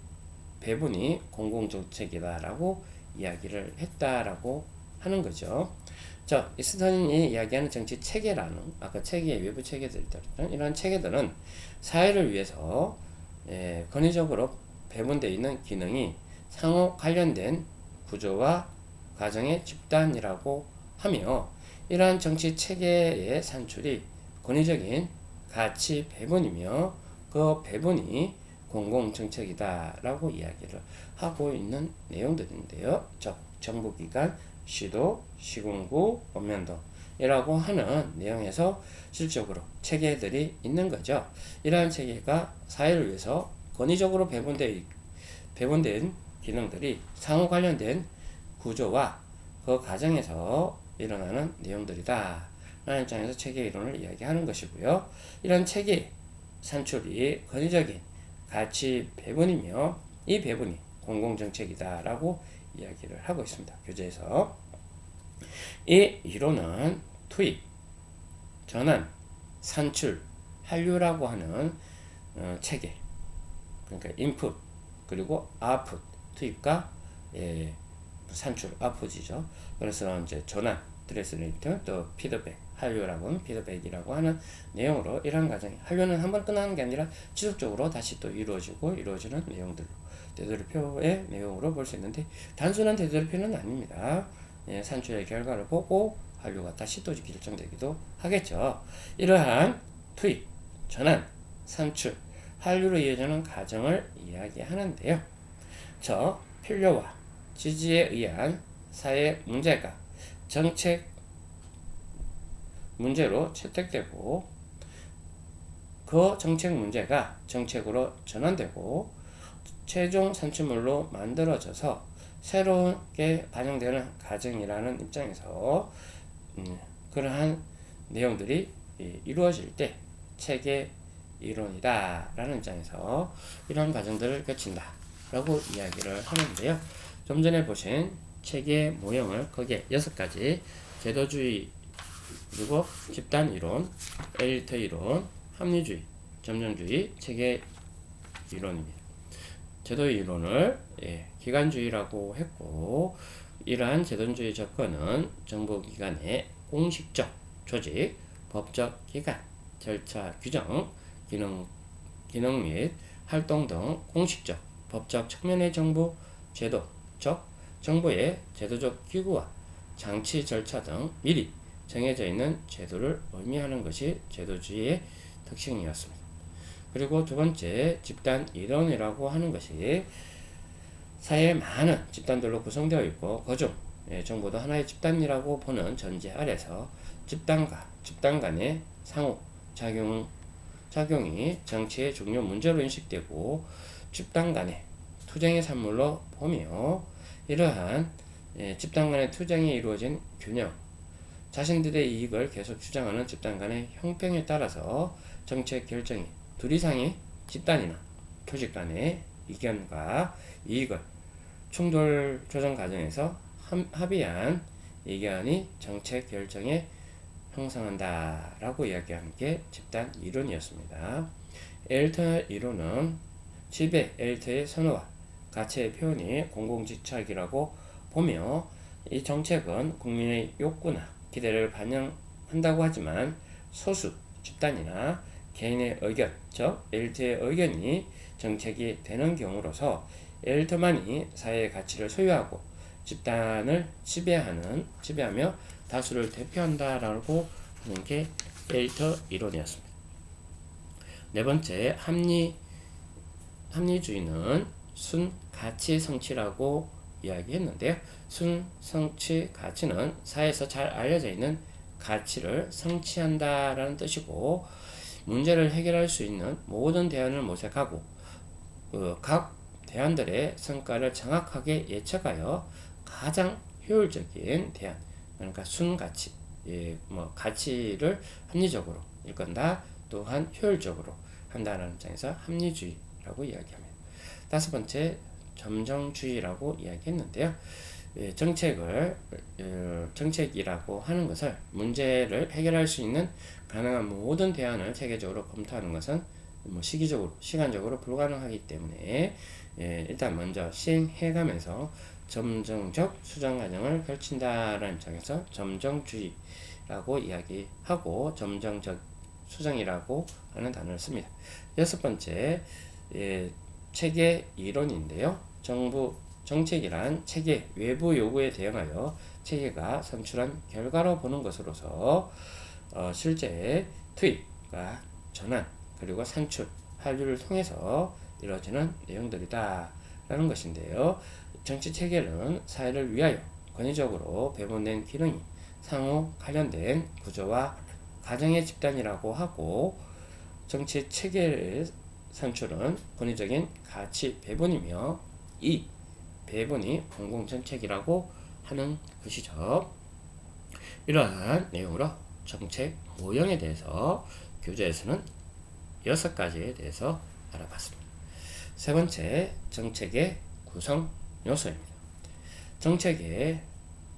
S1: 배분이 공공정책이다라고 이야기를 했다라고 하는 거죠. 이스턴이 이야기하는 정치 체계라는, 아까 체계의 외부 체계들, 이런 체계들은 사회를 위해서 권위적으로 배분되어 있는 기능이 상호 관련된 구조와 가정의 집단이라고 하며, 이러한 정치 체계의 산출이 권위적인 가치 배분이며 그 배분이 공공정책이다라고 이야기를 하고 있는 내용들인데요. 정부기관, 시도, 시군구, 읍면동이라고 하는 내용에서 실질적으로 체계들이 있는 거죠. 이러한 체계가 사회를 위해서 권위적으로 배분된 기능들이 상호 관련된 구조와 그 과정에서 일어나는 내용들이다 라는 입장에서 체계 이론을 이야기하는 것이고요. 이런 체계 산출이 권위적인 가치 배분이며 이 배분이 공공정책이다 라고 이야기를 하고 있습니다. 교재에서 이 이론은 투입, 전환, 산출, 한류라고 하는 체계, 그러니까 인풋 그리고 아웃풋, 투입과 산출, 아웃풋이죠. 그래서 이제 전환, 트랜스레이트, 또 피드백, 한류라고는 피드백이라고 하는 내용으로 이러한 과정이, 한류는 한번 끝나는 게 아니라 지속적으로 다시 또 이루어지는 내용들로 되돌이표의 내용으로 볼 수 있는데, 단순한 되돌이표는 아닙니다. 산출의 결과를 보고 한류가 다시 또 결정되기도 하겠죠. 이러한 투입, 전환, 산출, 한류로 이어지는 과정을 이야기하는데요. 저 필요와 지지에 의한 사회 문제가 정책 문제로 채택되고 그 정책 문제가 정책으로 전환되고 최종 산출물로 만들어져서 새롭게 반영되는 과정이라는 입장에서 그러한 내용들이 이루어질 때 체계 이론이다 라는 입장에서 이런 과정들을 거친다 라고 이야기를 하는데요. 좀 전에 보신 체계 모형을 거기에 6가지 제도주의 그리고 집단 이론, 엘리트 이론, 합리주의, 점정주의, 체계 이론입니다. 제도 이론을 기관주의라고 했고, 이러한 제도주의 접근은 정부기관의 공식적 조직, 법적 기관, 절차 규정, 기능 및 활동 등 공식적, 법적 측면의 정부, 제도, 즉 정부의 제도적 기구와 장치 절차 등 미리 정해져 있는 제도를 의미하는 것이 제도주의의 특징이었습니다. 그리고 두 번째 집단 이론이라고 하는 것이 사회의 많은 집단들로 구성되어 있고 그중 정부도 하나의 집단이라고 보는 전제 아래서 집단 간의 상호 작용이 정치의 중요 문제로 인식되고 집단 간의 투쟁의 산물로 보며 이러한 집단 간의 투쟁이 이루어진 균형 자신들의 이익을 계속 주장하는 집단 간의 형평에 따라서 정책 결정이 둘 이상의 집단이나 조직 간의 의견과 이익을 충돌 조정 과정에서 합의한 의견이 정책 결정에 형성한다 라고 이야기하는 게 집단 이론이었습니다. 엘리트 이론은 지배 엘리트의 선호와 가치의 표현이 공공지착이라고 보며 이 정책은 국민의 욕구나 기대를 반영한다고 하지만 소수 집단이나 개인의 의견, 즉 엘리트의 의견이 정책이 되는 경우로서 엘리트만이 사회의 가치를 소유하고 집단을 지배하며 다수를 대표한다라고 하는 게 엘리트 이론이었습니다. 네 번째, 합리주의는 순가치 성취라고 이야기했는데요. 순성취 가치는 사회에서 잘 알려져 있는 가치를 성취한다라는 뜻이고 문제를 해결할 수 있는 모든 대안을 모색하고 각 대안들의 성과를 정확하게 예측하여 가장 효율적인 대안, 그러니까 순가치, 가치를 합리적으로 일건다 또한 효율적으로 한다는 입장에서 합리주의라고 이야기합니다. 다섯 번째, 점정주의라고 이야기했는데요. 정책이라고 하는 것을 문제를 해결할 수 있는 가능한 모든 대안을 체계적으로 검토하는 것은 시간적으로 불가능하기 때문에 일단 먼저 시행해가면서 점정적 수정 과정을 펼친다라는 입장에서 점정주의라고 이야기하고 점정적 수정이라고 하는 단어를 씁니다. 여섯 번째, 체계 이론인데요. 정책이란 체계 외부 요구에 대응하여 체계가 선출한 결과로 보는 것으로서 실제 투입과 전환 그리고 산출, 한류를 통해서 이루어지는 내용들이다 라는 것인데요. 정치 체계는 사회를 위하여 권위적으로 배분된 기능이 상호 관련된 구조와 가정의 집단이라고 하고 정치 체계의 산출은 권위적인 가치 배분이며 이 배분이 공공정책이라고 하는 것이죠. 이러한 내용으로 정책 모형에 대해서 교재에서는 6가지에 대해서 알아봤습니다. 세 번째, 정책의 구성 요소입니다. 정책의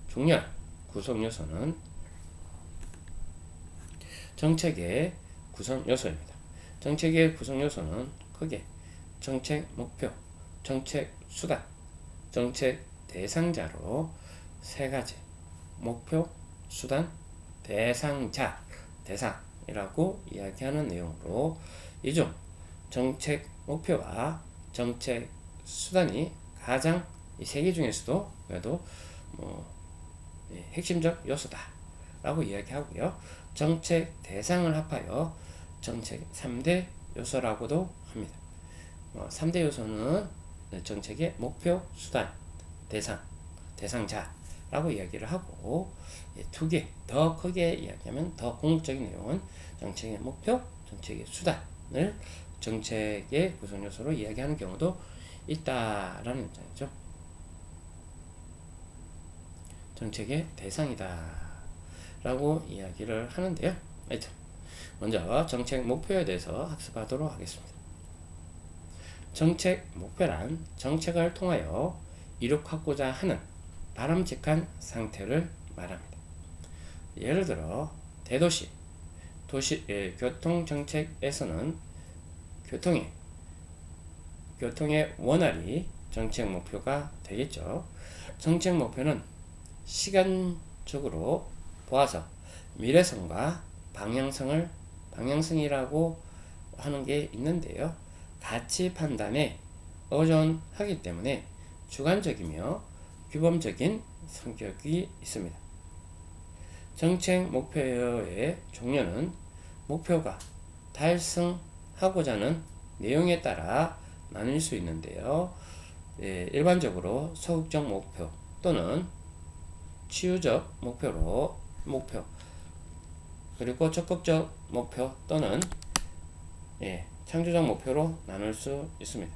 S1: 중요한 구성 요소는 정책의 구성 요소입니다. 정책의 구성 요소는 크게 정책 목표, 정책 수단, 정책 대상자로 세 가지 목표, 수단, 대상이라고 이야기하는 내용으로 이 중 정책 목표와 정책 수단이 가장 이 세 개 중에서도 그래도 핵심적 요소다 라고 이야기하고요. 정책 대상을 합하여 정책 3대 요소라고도 합니다. 3대 요소는 정책의 목표, 수단, 대상자라고 이야기를 하고, 두 개, 더 크게 이야기하면 더 궁극적인 내용은 정책의 목표, 정책의 수단을 정책의 구성 요소로 이야기하는 경우도 있다라는 입장이죠. 정책의 대상이다 라고 이야기를 하는데요. 하여튼 먼저 정책 목표에 대해서 학습하도록 하겠습니다. 정책 목표란 정책을 통하여 이룩하고자 하는 바람직한 상태를 말합니다. 예를 들어 대도시, 교통정책에서는 교통의 원활이 정책 목표가 되겠죠. 정책 목표는 시간적으로 보아서 미래성과 방향성이라고 하는 게 있는데요. 가치 판단에 의존하기 때문에 주관적이며 규범적인 성격이 있습니다. 정책 목표의 종류는 목표가 달성하고자 하는 내용에 따라 나뉠 수 있는데요. 일반적으로 소극적 목표 또는 치유적 목표 그리고 적극적 목표 또는 창조적 목표로 나눌 수 있습니다.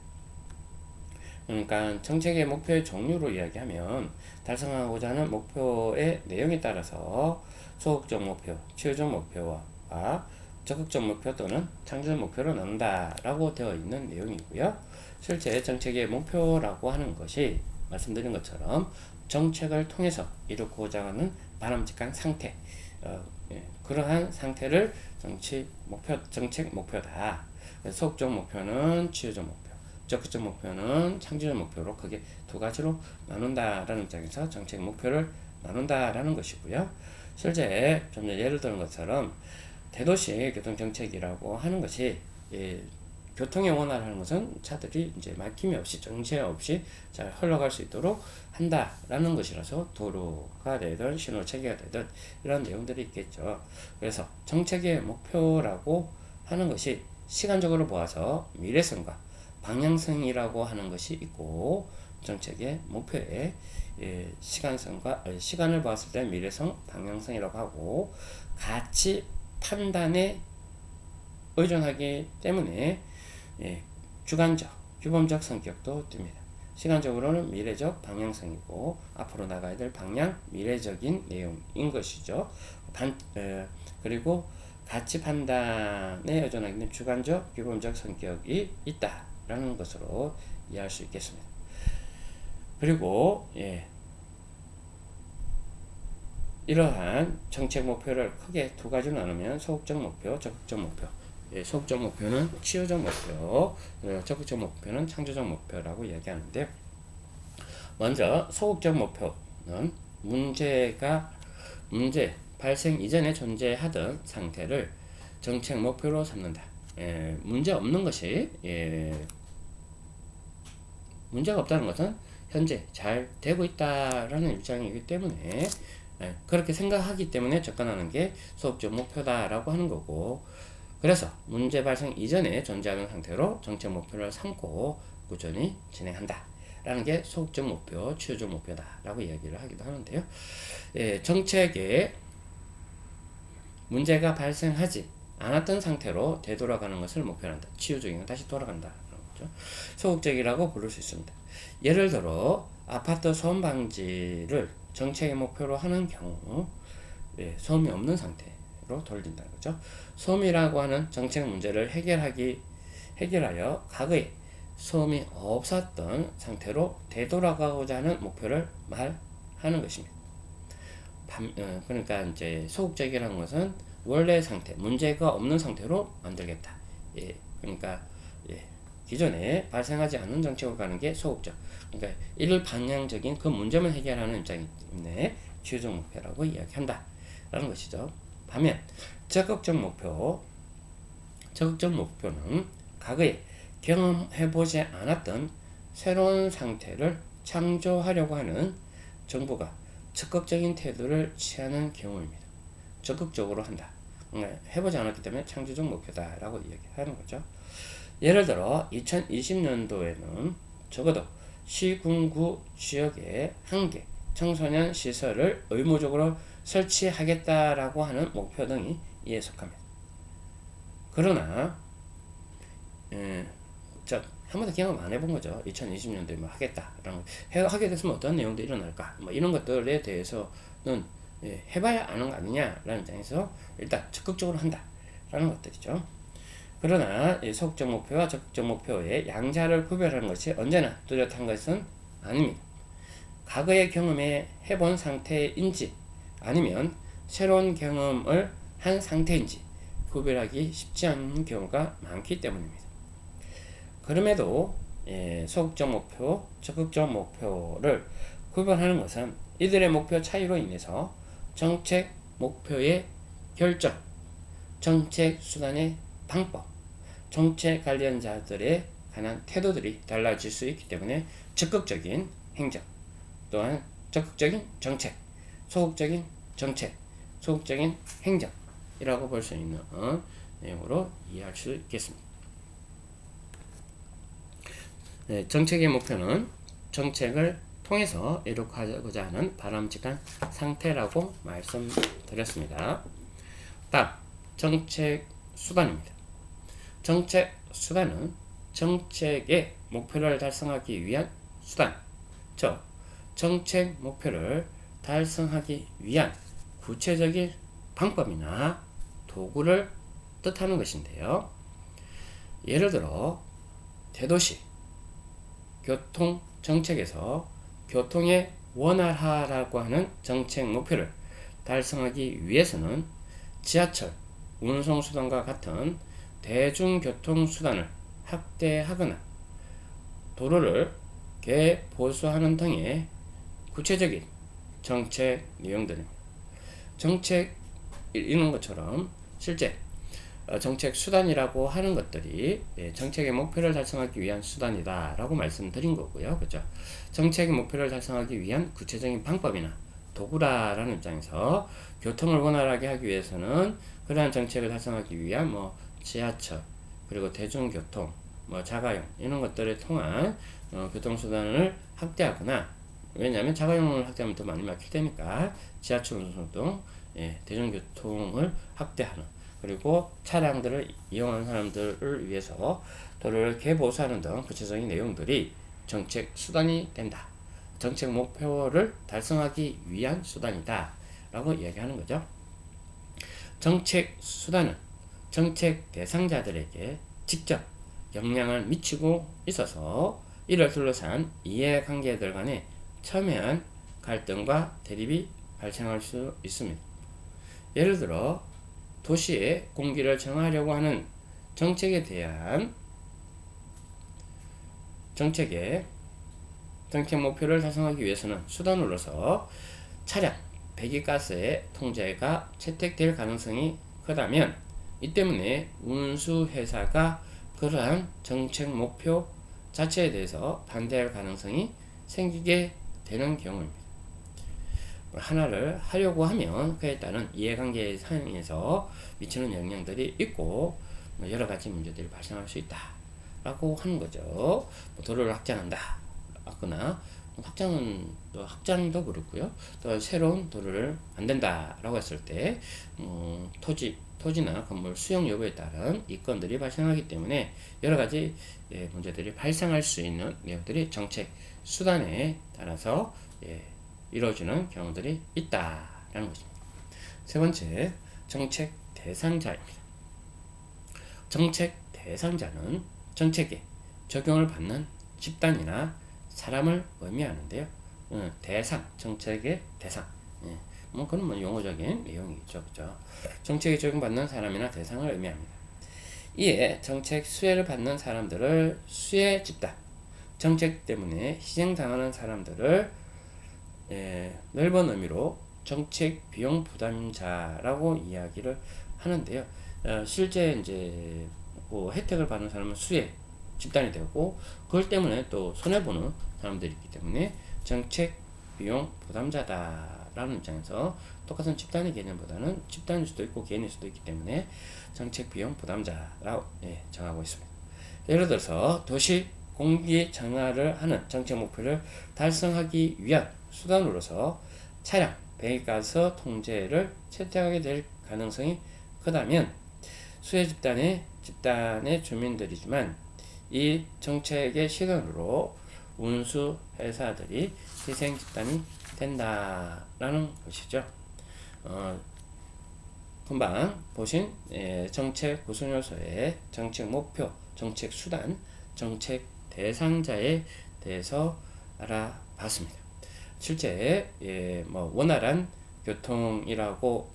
S1: 그러니까 정책의 목표의 종류로 이야기하면 달성하고자 하는 목표의 내용에 따라서 소극적 목표, 치유적 목표와 적극적 목표 또는 창조적 목표로 나눈다라고 되어 있는 내용이고요. 실제 정책의 목표라고 하는 것이 말씀드린 것처럼 정책을 통해서 이루고자 하는 바람직한 상태, 그러한 상태를 정책 목표다. 소극적 목표는 치유적 목표, 적극적 목표는 창조적 목표로 크게 두 가지로 나눈다라는 입장에서 정책 목표를 나눈다라는 것이고요. 실제 좀 예를 드는 것처럼 대도시 교통정책이라고 하는 것이 교통의 원활하는 것은 차들이 이제 막힘이 없이 정체 없이 잘 흘러갈 수 있도록 한다라는 것이라서 도로가 되든 신호 체계가 되든 이런 내용들이 있겠죠. 그래서 정책의 목표라고 하는 것이 시간적으로 보아서 미래성과 방향성이라고 하는 것이 있고, 정책의 목표에 시간을 보았을 때 미래성, 방향성이라고 하고, 가치 판단에 의존하기 때문에 주관적, 규범적 성격도 띱니다. 시간적으로는 미래적 방향성이고 앞으로 나가야 될 방향, 미래적인 내용인 것이죠. 그리고 가치 판단에 의존하기 때문에 주관적, 규범적 성격이 있다라는 것으로 이해할 수 있겠습니다. 그리고 이러한 정책 목표를 크게 두 가지로 나누면 소극적 목표, 적극적 목표. 소극적 목표는 치유적 목표, 적극적 목표는 창조적 목표라고 이야기하는데, 먼저 소극적 목표는 문제 발생 이전에 존재하던 상태를 정책 목표로 삼는다. 문제 없는 것이 문제가 없다는 것은 현재 잘 되고 있다라는 입장이기 때문에 그렇게 생각하기 때문에 접근하는 게 소극적 목표다라고 하는 거고, 그래서 문제 발생 이전에 존재하는 상태로 정책 목표를 삼고 꾸준히 진행한다 라는 게 소극적 목표, 치유적 목표다 라고 이야기를 하기도 하는데요. 정책에 문제가 발생하지 않았던 상태로 되돌아가는 것을 목표로 한다. 치유적인 건 다시 돌아간다. 소극적이라고 부를 수 있습니다. 예를 들어 아파트 소음 방지를 정책의 목표로 하는 경우 소음이 없는 상태로 돌린다는 거죠. 소음이라고 하는 정책 문제를 해결하여 과거에 소음이 없었던 상태로 되돌아가고자 하는 목표를 말하는 것입니다. 그러니까 이제 소극적이라는 것은 원래 상태, 문제가 없는 상태로 만들겠다. 그러니까 기존에 발생하지 않는 정책으로 가는 게 소극적. 그러니까 일방향적인 그 문제만 해결하는 입장이기 때문에 치유적 목표라고 이야기한다라는 것이죠. 반면 적극적 목표는 과거에 경험해보지 않았던 새로운 상태를 창조하려고 하는 정부가 적극적인 태도를 취하는 경우입니다. 적극적으로 한다. 해보지 않았기 때문에 창조적 목표다라고 이야기하는 거죠. 예를 들어 2020년도에는 적어도 시군구 지역에 1개 청소년 시설을 의무적으로 설치하겠다라고 하는 목표 등이 이에 속합니다. 그러나 한 번도 경험 안 해본 거죠. 2020년도에 뭐 하겠다라는 거. 하게 됐으면 어떤 내용들이 일어날까? 뭐 이런 것들에 대해서는 해봐야 아는 거 아니냐라는 입장에서 일단 적극적으로 한다라는 것들이죠. 그러나 소극적 목표와 적극적 목표의 양자를 구별하는 것이 언제나 뚜렷한 것은 아닙니다. 과거의 경험에 해본 상태인지 아니면 새로운 경험을 한 상태인지 구별하기 쉽지 않은 경우가 많기 때문입니다. 그럼에도 소극적 목표, 적극적 목표를 구별하는 것은 이들의 목표 차이로 인해서 정책 목표의 결정, 정책 수단의 방법, 정책 관련자들에 관한 태도들이 달라질 수 있기 때문에 적극적인 행정, 또한 적극적인 정책, 소극적인 정책, 소극적인 행정이라고 볼 수 있는 내용으로 이해할 수 있겠습니다. 정책의 목표는 정책을 통해서 이룩하고자 하는 바람직한 상태라고 말씀드렸습니다. 다음, 정책 수단입니다. 정책 수단은 정책의 목표를 달성하기 위한 수단, 즉 정책 목표를 달성하기 위한 구체적인 방법이나 도구를 뜻하는 것인데요. 예를 들어 대도시 교통 정책에서 교통의 원활화라고 하는 정책 목표를 달성하기 위해서는 지하철, 운송수단과 같은 대중교통수단을 확대하거나 도로를 개보수하는 등의 구체적인 정책 내용들입니다. 정책 이런 것처럼 실제 정책 수단이라고 하는 것들이 정책의 목표를 달성하기 위한 수단이다 라고 말씀드린 거고요. 그죠? 정책의 목표를 달성하기 위한 구체적인 방법이나 도구라라는 입장에서 교통을 원활하게 하기 위해서는 그러한 정책을 달성하기 위한 뭐 지하철, 그리고 대중교통, 뭐 자가용 이런 것들을 통한 교통수단을 확대하거나, 왜냐하면 자가용을 확대하면 더 많이 막힐 테니까 지하철 운송 등 대중교통을 확대하는, 그리고 차량들을 이용하는 사람들을 위해서 도로를 개보수하는 등 구체적인 내용들이 정책 수단이 된다. 정책 목표를 달성하기 위한 수단이다 라고 이야기하는 거죠. 정책 수단은 정책 대상자들에게 직접 영향을 미치고 있어서 이를 둘러싼 이해관계들 간의 첨예한 갈등과 대립이 발생할 수 있습니다. 예를 들어 도시의 공기를 정하려고 하는 정책에 대한 정책 목표를 달성하기 위해서는 수단으로서 차량, 배기가스의 통제가 채택될 가능성이 크다면 이 때문에 운수회사가 그러한 정책 목표 자체에 대해서 반대할 가능성이 생기게 되는 경우입니다. 하나를 하려고 하면 그에 따른 이해관계 상에서 미치는 영향들이 있고 여러 가지 문제들이 발생할 수 있다 라고 하는 거죠. 도로를 확장한다 하거나 확장도 그렇고요. 또 새로운 도로를 만든다 라고 했을 때 토지나 건물 수용 여부에 따른 이권들이 발생하기 때문에 여러 가지 문제들이 발생할 수 있는 내용들이 정책 수단에 따라서 이루어지는 경우들이 있다라는 것입니다. 세 번째, 정책 대상자입니다. 정책 대상자는 정책에 적용을 받는 집단이나 사람을 의미하는데요. 대상, 정책의 대상. 그건 용어적인 내용이죠. 그죠? 정책에 적용받는 사람이나 대상을 의미합니다. 이에 정책 수혜를 받는 사람들을 수혜 집단, 정책 때문에 희생당하는 사람들을 넓은 의미로 정책 비용 부담자라고 이야기를 하는데요. 실제 이제 혜택을 받는 사람은 수혜 집단이 되고, 그걸 때문에 또 손해보는 사람들이 있기 때문에 정책 비용 부담자다라고 라는 입장에서 똑같은 집단의 개념보다는 집단일 수도 있고 개인일 수도 있기 때문에 정책 비용 부담자라고 정하고 있습니다. 예를 들어서 도시 공기 정화를 하는 정책 목표를 달성하기 위한 수단으로서 차량, 배기가스 통제를 채택하게 될 가능성이 크다면 수혜 집단의 주민들이지만 이 정책의 실현으로 운수 회사들이 희생 집단이 된다라는 것이죠. 금방 보신 정책 구성 요소의 정책 목표, 정책 수단, 정책 대상자에 대해서 알아봤습니다. 실제 원활한 교통이라고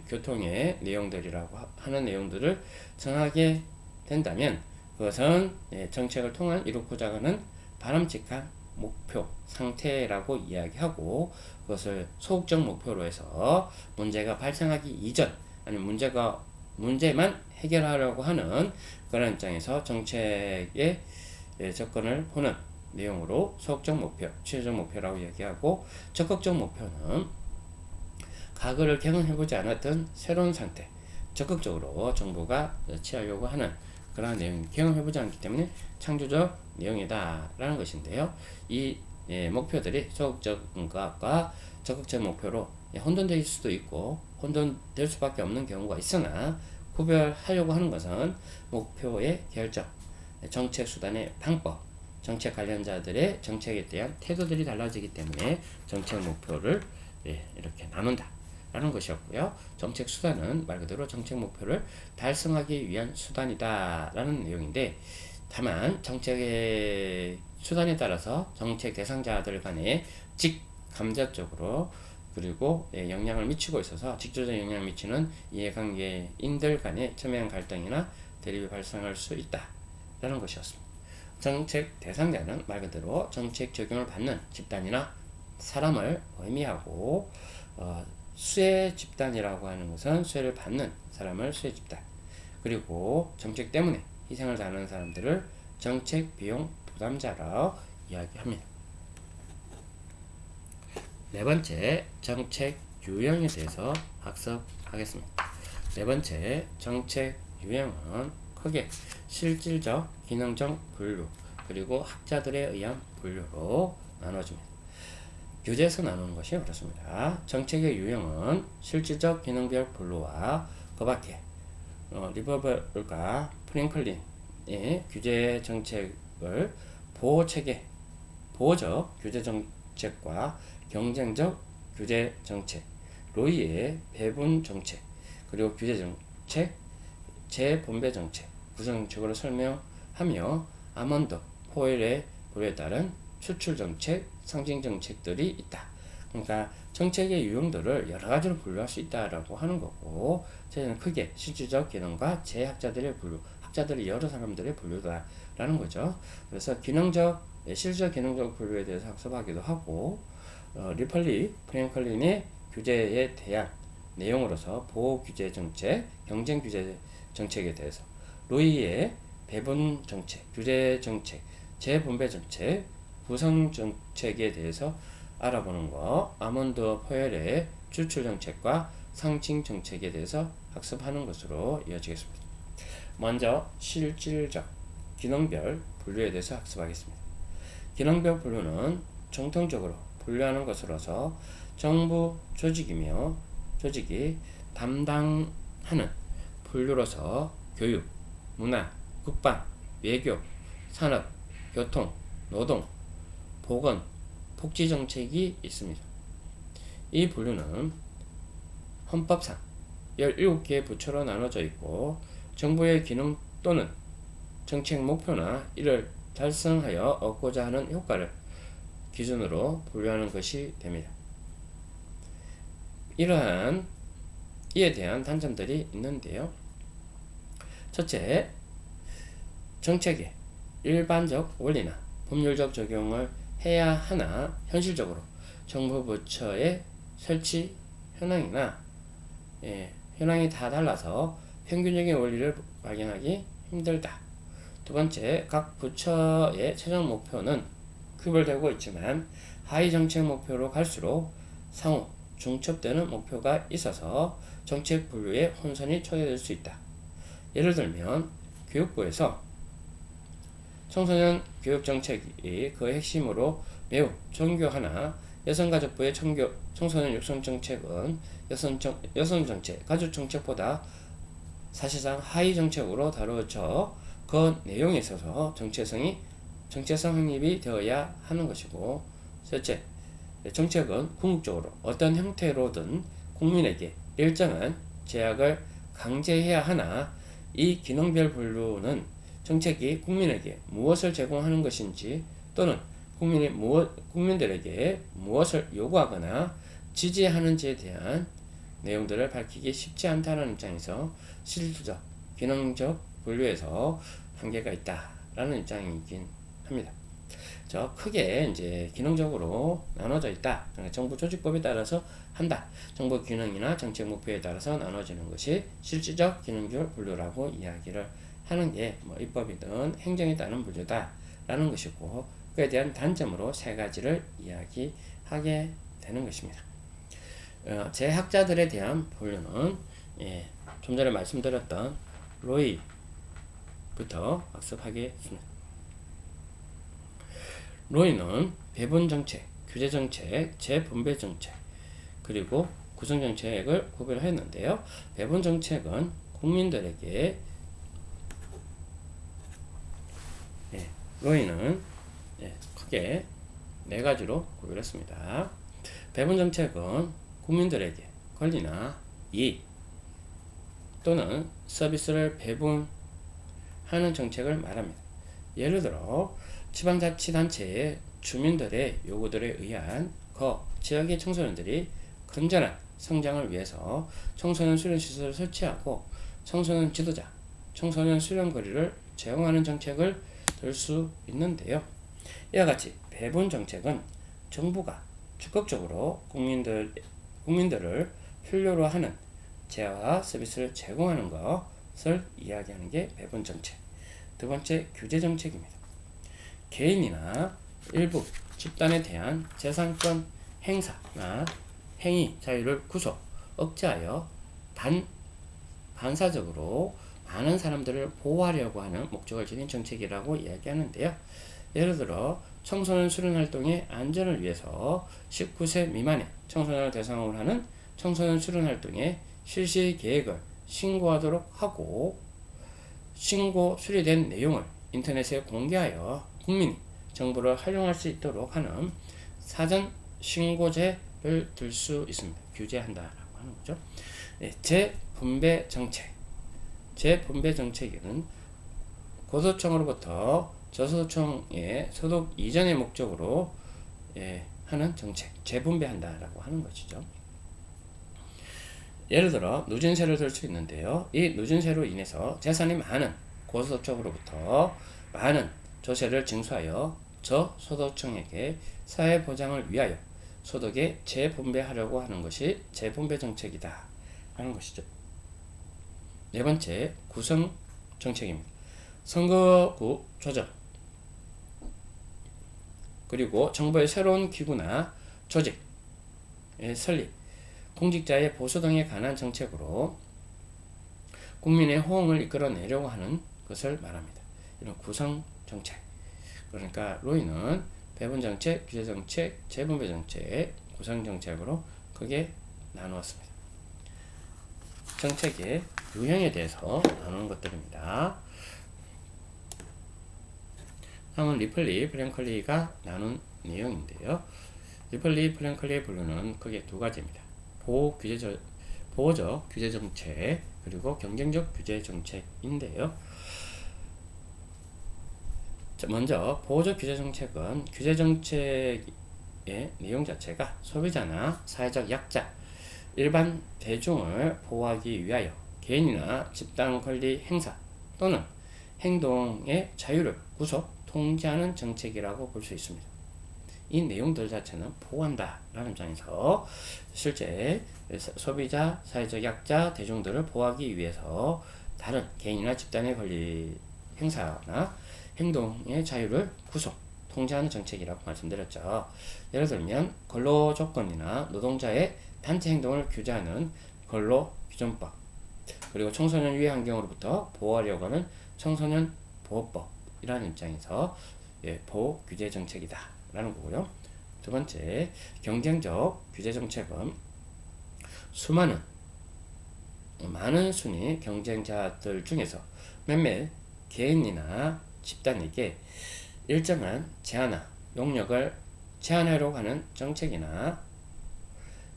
S1: 교통의 내용들이라고 하는 내용들을 정하게 된다면 그것은 정책을 통한 이루고자 하는 바람직한 목표 상태라고 이야기하고 그것을 소극적 목표로 해서 문제가 발생하기 이전 아니면 문제만 해결하려고 하는 그런 입장에서 정책의 접근을 보는 내용으로 소극적 목표, 취재적 목표라고 이야기하고 적극적 목표는 과거를 경험해보지 않았던 새로운 상태, 적극적으로 정부가 취하려고 하는 그러한 내용, 경험해보지 않기 때문에 창조적 내용이다라는 것인데요. 이 목표들이 소극적과 적극적 목표로 혼돈될 수도 있고 혼돈될 수밖에 없는 경우가 있으나 구별하려고 하는 것은 목표의 결정, 정책 수단의 방법, 정책 관련자들의 정책에 대한 태도들이 달라지기 때문에 정책 목표를 이렇게 나눈다 라는 것이었고요. 정책 수단은 말 그대로 정책 목표를 달성하기 위한 수단이다 라는 내용인데 다만 정책의 수단에 따라서 정책 대상자들 간에 직감적적으로 그리고 영향을 미치고 있어서 직접적 영향을 미치는 이해관계인들 간의 첨예한 갈등이나 대립이 발생할 수 있다 라는 것이었습니다. 정책 대상자는 말 그대로 정책 적용을 받는 집단이나 사람을 의미하고 수혜 집단이라고 하는 것은 수혜를 받는 사람을 수혜 집단 그리고 정책 때문에 희생을 당하는 사람들을 정책 비용 부담자라고 이야기합니다. 네 번째, 정책 유형에 대해서 학습하겠습니다. 네 번째, 정책 유형은 크게 실질적, 기능적 분류, 그리고 학자들에 의한 분류로 나눠집니다. 교재에서 나누는 것이 그렇습니다. 정책의 유형은 실질적 기능별 분류와 그 밖에 리버블과 프랭클린의 규제 정책을 보호적 규제 정책과 경쟁적 규제 정책, 로이의 배분 정책, 그리고 규제 정책, 재분배 정책, 구성적으로 설명하며 아먼드, 포웰의 분류에 따른 수출 정책, 상징 정책들이 있다. 그러니까 정책의 유형들을 여러 가지로 분류할 수 있다라고 하는 거고, 저희는 크게 실질적 기능과 재학자들의 분류, 학자들이 여러 사람들의 분류다라는 거죠. 그래서 실질적 기능적 분류에 대해서 학습하기도 하고, 리펄리, 프랭클린의 규제에 대한 내용으로서 보호 규제 정책, 경쟁 규제 정책에 대해서, 로이의 배분 정책, 규제 정책, 재분배 정책, 구성 정책에 대해서 알아보는 거, 아몬드 포엘의 추출 정책과 상징 정책에 대해서 학습하는 것으로 이어지겠습니다. 먼저 실질적 기능별 분류에 대해서 학습하겠습니다. 기능별 분류는 정통적으로 분류하는 것으로서 정부 조직이 담당하는 분류로서 교육, 문화, 국방, 외교, 산업, 교통, 노동, 보건, 복지 정책이 있습니다. 이 분류는 헌법상 17개의 부처로 나눠져 있고 정부의 기능 또는 정책 목표나 이를 달성하여 얻고자 하는 효과를 기준으로 분류하는 것이 됩니다. 이에 대한 단점들이 있는데요. 첫째, 정책의 일반적 원리나 법률적 적용을 해야 하나 현실적으로 정부 부처의 설치 현황이 다 달라서 평균적인 원리를 발견하기 힘들다. 두 번째, 각 부처의 최종 목표는 구별되고 있지만 하위 정책 목표로 갈수록 상호 중첩되는 목표가 있어서 정책 분류에 혼선이 초래될 수 있다. 예를 들면 교육부에서 청소년 교육정책이 그 핵심으로 매우 정교하나 여성가족부의 청소년 육성정책은 여성정책, 가족정책보다 사실상 하위 정책으로 다루어져 그 내용에 있어서 정체성 확립이 되어야 하는 것이고, 셋째, 정책은 궁극적으로 어떤 형태로든 국민에게 일정한 제약을 강제해야 하나 이 기능별 분류는 정책이 국민에게 무엇을 제공하는 것인지 또는 국민들에게 무엇을 요구하거나 지지하는지에 대한 내용들을 밝히기 쉽지 않다는 입장에서 실질적, 기능적 분류에서 한계가 있다라는 입장이긴 합니다. 크게 이제 기능적으로 나눠져 있다. 정부 조직법에 따라서 한다. 정부 기능이나 정책 목표에 따라서 나눠지는 것이 실질적 기능별 분류라고 이야기를 하는 게 입법이든 행정에 따른 분류다라는 것이고, 그에 대한 단점으로 세 가지를 이야기하게 되는 것입니다. 재학자들에 대한 분류는 좀 전에 말씀드렸던 로이부터 학습하겠습니다. 로이는 배분정책, 규제정책, 재분배정책, 그리고 구성정책을 구별했는데요. 배분정책은 국민들에게 로이는 크게 네 가지로 구별했습니다. 배분정책은 국민들에게 권리나 이익 또는 서비스를 배분하는 정책을 말합니다. 예를 들어 지방자치단체의 주민들의 요구들에 의한 그 지역의 청소년들이 건전한 성장을 위해서 청소년 수련시설을 설치하고 청소년 지도자, 청소년 수련거리를 제공하는 정책을 들 수 있는데요. 이와 같이 배분정책은 정부가 적극적으로 국민들을 필요로 하는 재화 서비스를 제공하는 것을 이야기하는 게 배분정책. 두 번째, 규제정책입니다. 개인이나 일부 집단에 대한 재산권 행사나 행위 자유를 구속, 억제하여 반사적으로 많은 사람들을 보호하려고 하는 목적을 지닌 정책이라고 이야기하는데요. 예를 들어 청소년 수련활동의 안전을 위해서 19세 미만의 청소년을 대상으로 하는 청소년 수련활동의 실시 계획을 신고하도록 하고, 신고 수리된 내용을 인터넷에 공개하여 국민이 정보를 활용할 수 있도록 하는 사전 신고제를 들 수 있습니다. 규제한다라고 하는 거죠. 재분배 정책. 재분배 정책에는 고소청으로부터 저소청의 소득 이전의 목적으로 하는 정책, 재분배한다라고 하는 것이죠. 예를 들어 누진세를 들 수 있는데요. 이 누진세로 인해서 재산이 많은 고소득층으로부터 많은 조세를 징수하여 저소득층에게 사회보장을 위하여 소득에 재분배하려고 하는 것이 재분배 정책이다 하는 것이죠. 네 번째, 구성 정책입니다. 선거구 조정, 그리고 정부의 새로운 기구나 조직의 설립, 공직자의 보수 등에 관한 정책으로 국민의 호응을 이끌어내려고 하는 것을 말합니다. 이런 구성 정책. 그러니까 로이는 배분 정책, 규제 정책, 재분배 정책, 구성 정책으로 크게 나누었습니다. 정책의 유형에 대해서 나누는 것들입니다. 다음은 리플리, 프랭클리가 나눈 내용인데요. 리플리, 프랭클리의 분류는 크게 두 가지입니다. 보호적 규제 정책, 그리고 경쟁적 규제 정책인데요. 먼저 보호적 규제 정책은 규제 정책의 내용 자체가 소비자나 사회적 약자, 일반 대중을 보호하기 위하여 개인이나 집단 권리 행사 또는 행동의 자유를 구속, 통제하는 정책이라고 볼 수 있습니다. 이 내용들 자체는 보호한다 라는 입장에서 실제 소비자, 사회적 약자, 대중들을 보호하기 위해서 다른 개인이나 집단의 권리 행사나 행동의 자유를 구속, 통제하는 정책이라고 말씀드렸죠. 예를 들면 근로조건이나 노동자의 단체 행동을 규제하는 근로규정법, 그리고 청소년 유해 환경으로부터 보호하려고 하는 청소년 보호법이라는 입장에서 보호 규제 정책이다 라는 거고요. 두 번째, 경쟁적 규제 정책은 많은 순위 경쟁자들 중에서 몇몇 개인이나 집단에게 일정한 제한화 용역을 제한하려고 하는 정책이나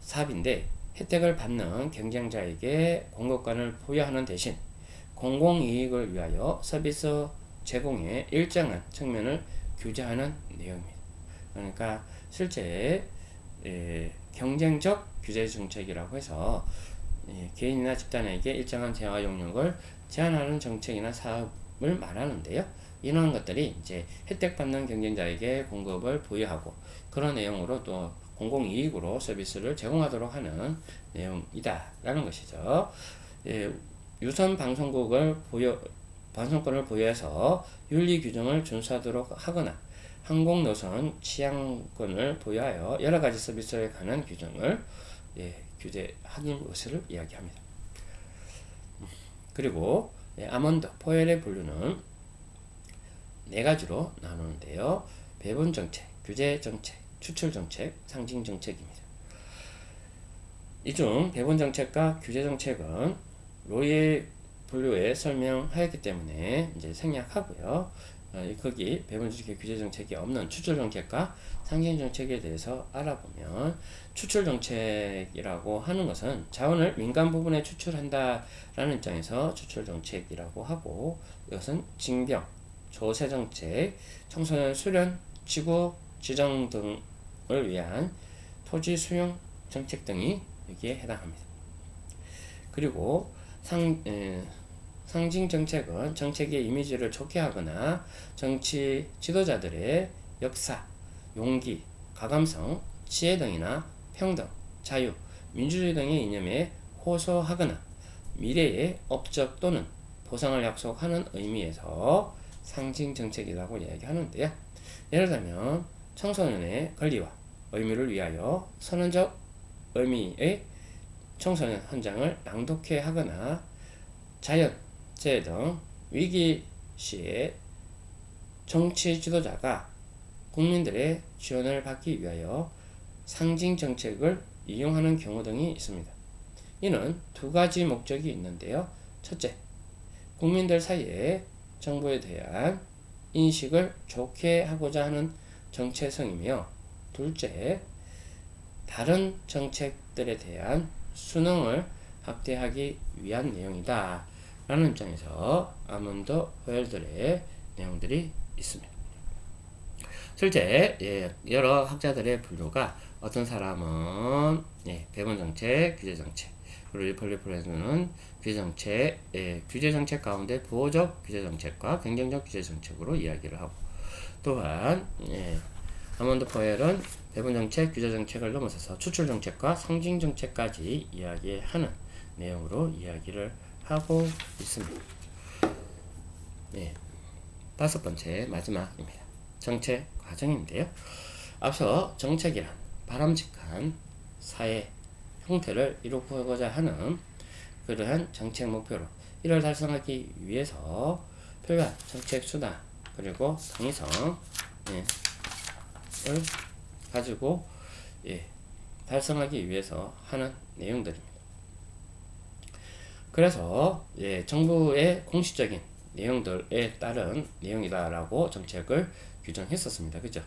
S1: 사업인데, 혜택을 받는 경쟁자에게 공급권을 부여하는 대신 공공이익을 위하여 서비스 제공의 일정한 측면을 규제하는 내용입니다. 그러니까 실제 경쟁적 규제 정책이라고 해서 개인이나 집단에게 일정한 재화 용역을 제한하는 정책이나 사업을 말하는데요. 이런 것들이 이제 혜택 받는 경쟁자에게 공급을 부여하고 그런 내용으로 또 공공이익으로 서비스를 제공하도록 하는 내용이다라는 것이죠. 유선 방송권을 부여해서 윤리 규정을 준수하도록 하거나 항공 노선 취향권을 부여하여 여러 가지 서비스에 관한 규정을 규제하는 것을 이야기합니다. 그리고 아몬드, 포엘의 분류는 네 가지로 나누는데요. 배분 정책, 규제 정책, 추출 정책, 상징 정책입니다. 이 중 배분 정책과 규제 정책은 로이의 분류에 설명하였기 때문에 이제 생략하고요. 거기 배분 정책, 규제 정책이 없는 추출 정책과 상징 정책에 대해서 알아보면, 추출 정책이라고 하는 것은 자원을 민간 부분에 추출한다라는 입장에서 추출 정책이라고 하고, 이것은 징병, 조세 정책, 청소년 수련, 지구 지정 등을 위한 토지 수용 정책 등이 여기에 해당합니다. 그리고 상징 정책은 정책의 이미지를 좋게 하거나 정치 지도자들의 역사, 용기, 가감성, 지혜 등이나 평등, 자유, 민주주의 등의 이념에 호소하거나 미래의 업적 또는 보상을 약속하는 의미에서 상징 정책이라고 이야기하는데요. 예를 들면 청소년의 권리와 의무를 위하여 선언적 의미의 청소년 헌장을 낭독해 하거나 자연, 재해 등 위기 시에 정치 지도자가 국민들의 지원을 받기 위하여 상징 정책을 이용하는 경우 등이 있습니다. 이는 두 가지 목적이 있는데요. 첫째, 국민들 사이에 정부에 대한 인식을 좋게 하고자 하는 정체성이며, 둘째, 다른 정책들에 대한 수능을 확대하기 위한 내용이다 라는 입장에서 아몬드 호엘들의 내용들이 있습니다. 실제 여러 학자들의 분류가, 어떤 사람은 배분 정책, 규제 정책, 그리고 폴리프레즈는 규제 정책, 규제 정책 가운데 보호적 규제 정책과 경쟁적 규제 정책으로 이야기를 하고, 또한 아몬드 포엘은 배분 정책, 규제 정책을 넘어서서 추출 정책과 상징 정책까지 이야기하는 내용으로 이야기를 하고 있습니다. 다섯 번째, 마지막입니다. 정책 과정인데요. 앞서 정책이란 바람직한 사회 형태를 이루고자 하는 그러한 정책 목표로 이를 달성하기 위해서 필요한 정책 수단 그리고 당위성을 가지고 달성하기 위해서 하는 내용들입니다. 그래서 정부의 공식적인 내용들에 따른 내용이다라고 정책을 규정했었습니다. 그죠?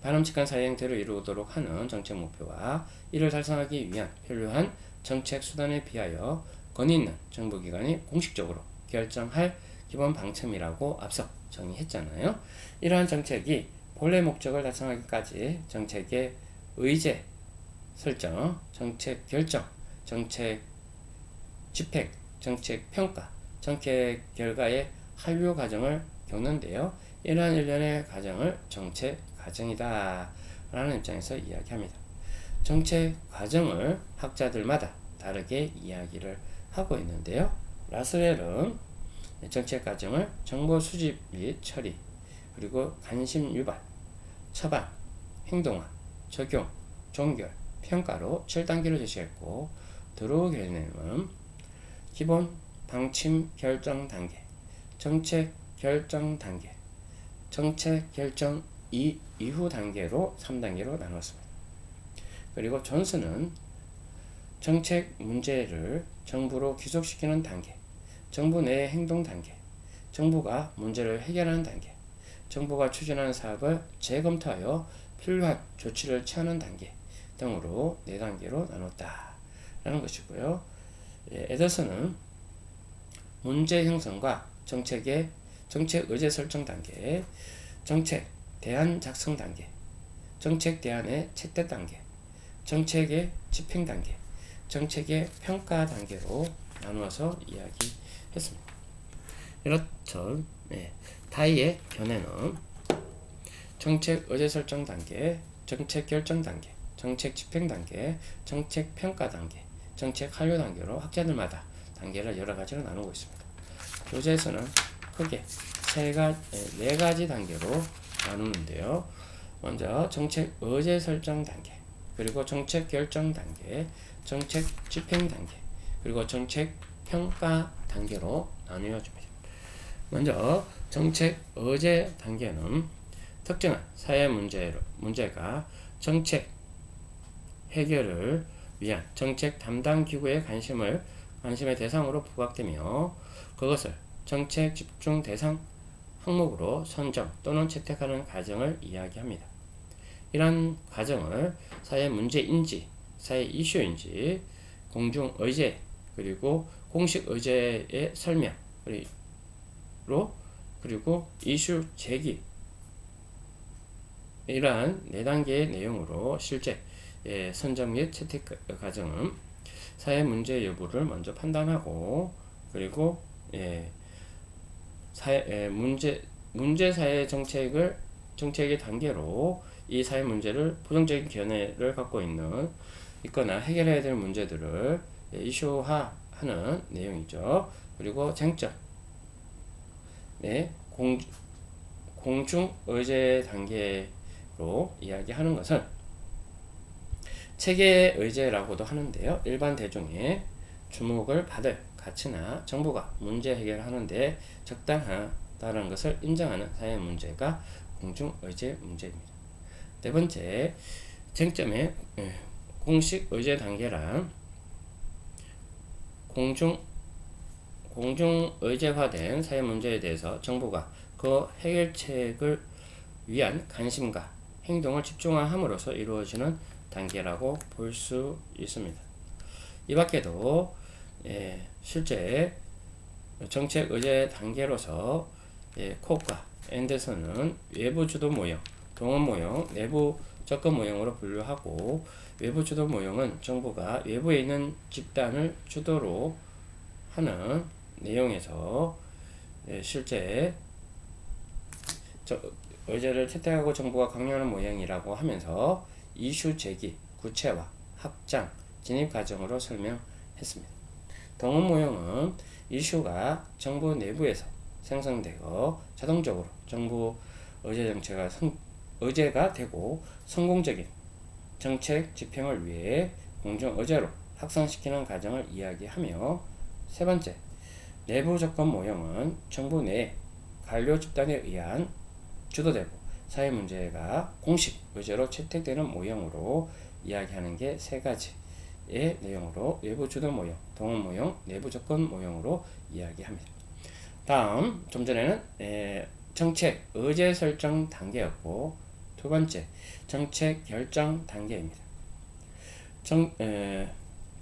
S1: 바람직한 사회 형태를 이루도록 하는 정책 목표와 이를 달성하기 위한 필요한 정책 수단에 비하여 권위 있는 정부기관이 공식적으로 결정할 기본 방침이라고 앞서 정의했잖아요. 이러한 정책이 본래 목적을 달성하기까지 정책의 의제 설정, 정책 결정, 정책 집행, 정책 평가, 정책 결과의 한류 과정을 겪는데요. 이러한 일련의 과정을 정책 과정이다 라는 입장에서 이야기합니다. 정책 과정을 학자들마다 다르게 이야기를 하고 있는데요. 라스웰은 정책 과정을 정보 수집 및 처리, 그리고 관심 유발, 처방, 행동화, 적용, 종결, 평가로 7단계로 제시했고, 드로우 개념은 기본 방침 결정 단계, 정책 결정 단계, 정책 결정 이후 단계로 3단계로 나눴습니다. 그리고 존슨은 정책 문제를 정부로 귀속시키는 단계, 정부 내의 행동 단계, 정부가 문제를 해결하는 단계, 정부가 추진하는 사업을 재검토하여 필요한 조치를 취하는 단계 등으로 4단계로 나눴다라는 것이고요. 에더슨은 문제 형성과 정책 의제 설정 단계, 정책 대안 작성 단계, 정책 대안의 채택 단계, 정책의 집행 단계, 정책의 평가 단계로 나누어서 이야기했습니다. 이렇듯 타이의 견해는 정책 의제 설정 단계, 정책 결정 단계, 정책 집행 단계, 정책 평가 단계, 정책 한료 단계로 학자들마다 단계를 여러 가지로 나누고 있습니다. 교재에서는 크게 4가지 단계로 나누는데요. 먼저 정책 의제 설정 단계, 그리고 정책 결정 단계, 정책 집행 단계, 그리고 정책 평가 단계로 나누어집니다. 먼저 정책 의제 단계는 특정한 사회 문제가 정책 해결을 위한 정책 담당 기구의 관심의 대상으로 부각되며 그것을 정책 집중 대상 항목으로 선정 또는 채택하는 과정을 이야기합니다. 이러한 과정을 사회 문제인지, 사회 이슈인지, 공중 의제, 그리고 공식 의제의 설명, 그리고 이슈 제기, 이러한 4단계의 내용으로 실제 선정 및 채택 과정은 사회 문제 여부를 먼저 판단하고, 그리고 문제 사회 정책의 단계로 이 사회 문제를 부정적인 견해를 갖고 있거나 해결해야 될 문제들을 이슈화하는 내용이죠. 그리고 쟁점, 공중 의제 단계로 이야기하는 것은 체계 의제라고도 하는데요. 일반 대중의 주목을 받을 가치나 정부가 문제 해결하는데 적당하다는 것을 인정하는 사회 문제가 공중 의제 문제입니다. 4번째, 쟁점의 공식 의제 단계란 공중 의제화된 사회 문제에 대해서 정부가 그 해결책을 위한 관심과 행동을 집중화함으로써 이루어지는 단계라고 볼 수 있습니다. 이 밖에도 실제 정책 의제 단계로서 콕과 앤더슨은 외부 주도 모형, 동원 모형, 내부 접근 모형으로 분류하고, 외부 주도 모형은 정부가 외부에 있는 집단을 주도로 하는 내용에서 실제 의제를 채택하고 정부가 강요하는 모양이라고 하면서 이슈 제기, 구체화, 확장, 진입 과정으로 설명했습니다. 동원 모형은 이슈가 정부 내부에서 생성되고 자동적으로 정부 의제가 되고 성공적인 정책 집행을 위해 공중 의제로 확산시키는 과정을 이야기하며, 3번째, 내부 조건 모형은 정부 내 관료 집단에 의한 주도되고 사회 문제가 공식 의제로 채택되는 모형으로 이야기하는 게 3가지의 내용으로 외부 주도 모형, 동원 모형, 내부 조건 모형으로 이야기합니다. 다음, 좀 전에는 정책 의제 설정 단계였고, 2번째, 정책 결정 단계입니다.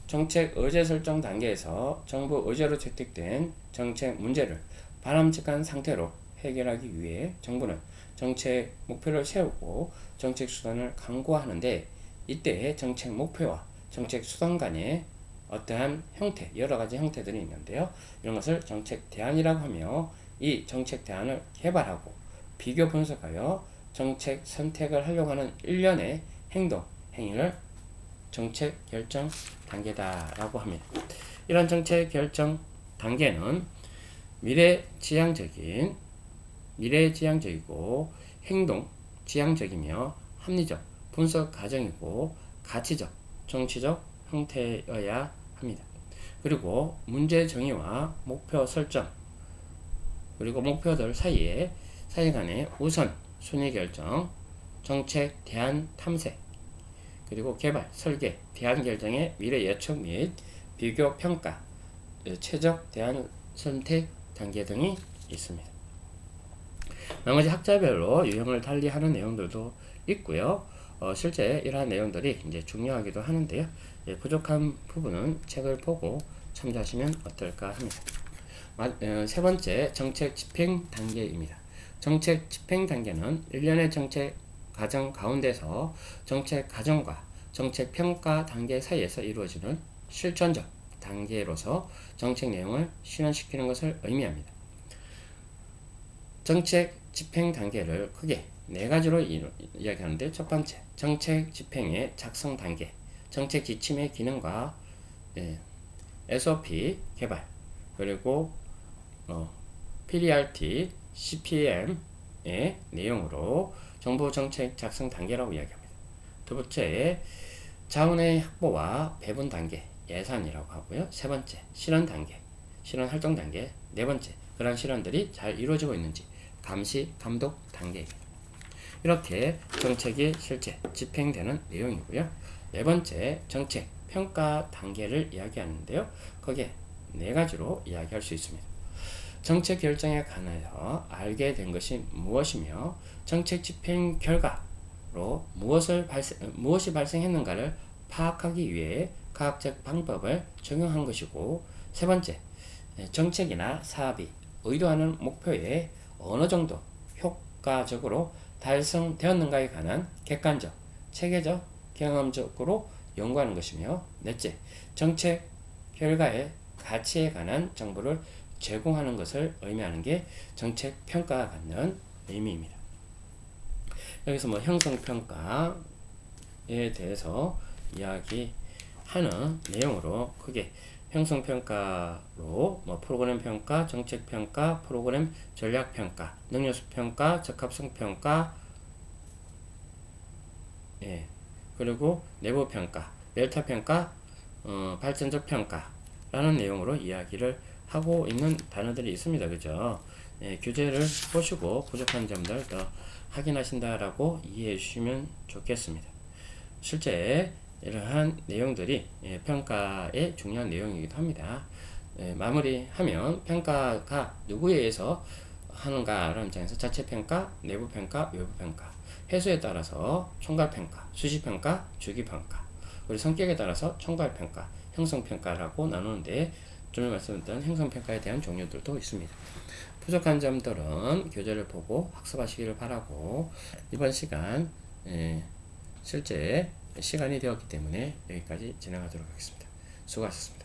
S1: 정책 의제 설정 단계에서 정부 의제로 채택된 정책 문제를 바람직한 상태로 해결하기 위해 정부는 정책 목표를 세우고 정책 수단을 강구하는데, 이때 정책 목표와 정책 수단 간에 어떠한 형태, 여러 가지 형태들이 있는데요. 이런 것을 정책 대안이라고 하며, 이 정책 대안을 개발하고 비교 분석하여 정책 선택을 하려고 하는 일련의 행위를 정책 결정 단계다라고 합니다. 이런 정책 결정 단계는 미래지향적인 미래지향적이고 행동 지향적이며 합리적 분석 과정이고 가치적 정치적 형태여야 합니다. 그리고 문제 정의와 목표 설정 그리고 목표들 사이에 사이간의 우선 순위 결정 정책 대안 탐색 그리고 개발 설계 대안 결정의 미래 예측 및 비교 평가 최적 대안 선택 단계 등이 있습니다. 나머지 학자별로 유형을 달리하는 내용들도 있고요. 실제 이러한 내용들이 이제 중요하기도 하는데요. 부족한 부분은 책을 보고 참조하시면 어떨까 합니다. 세 번째, 정책 집행 단계입니다. 정책 집행 단계는 일련의 정책 과정 가운데서 정책 과정과 정책 평가 단계 사이에서 이루어지는 실천적 단계로서 정책 내용을 실현시키는 것을 의미합니다. 정책 집행 단계를 크게 네 가지로 이야기하는데, 첫 번째, 정책 집행의 작성 단계, 정책 지침의 기능과 SOP 개발, 그리고 PDRT, CPM의 내용으로 정부 정책 작성 단계라고 이야기합니다. 두 번째, 자원의 확보와 배분 단계, 예산이라고 하고요. 세 번째, 실현 단계, 실현 활동 단계. 네 번째, 그러한 실현들이 잘 이루어지고 있는지 감시, 감독 단계입니다. 이렇게 정책이 실제 집행되는 내용이고요. 네 번째, 정책 평가 단계를 이야기하는데요. 거기에 네 가지로 이야기할 수 있습니다. 정책 결정에 관하여 알게 된 것이 무엇이며 정책 집행 결과로 무엇이 발생했는가를 파악하기 위해 과학적 방법을 적용한 것이고, 세 번째, 정책이나 사업이 의도하는 목표에 어느 정도 효과적으로 달성되었는가에 관한 객관적, 체계적, 경험적으로 연구하는 것이며, 넷째, 정책 결과의 가치에 관한 정보를 제공하는 것을 의미하는 게 정책 평가가 갖는 의미입니다. 여기서 형성평가에 대해서 이야기하는 내용으로 크게 형성평가로 프로그램 평가, 정책 평가, 프로그램 전략 평가, 능력수 평가, 적합성 평가, 그리고 내부 평가, 델타 평가, 발전적 평가라는 내용으로 이야기를 하고 있는 단어들이 있습니다. 그죠? 교재를 보시고 부족한 점들 더 확인하신다라고 이해해 주시면 좋겠습니다. 실제 이러한 내용들이 평가의 중요한 내용이기도 합니다. 마무리하면 평가가 누구에 의해서 하는가라는 점에서 자체평가, 내부평가, 외부평가, 해수에 따라서 총괄평가, 수시평가, 주기평가, 그리고 성격에 따라서 총괄평가, 형성평가라고 나누는데, 좀 말씀드린 형성평가에 대한 종류들도 있습니다. 부족한 점들은 교재를 보고 학습하시기를 바라고, 이번 시간 실제 시간이 되었기 때문에 여기까지 진행하도록 하겠습니다. 수고하셨습니다.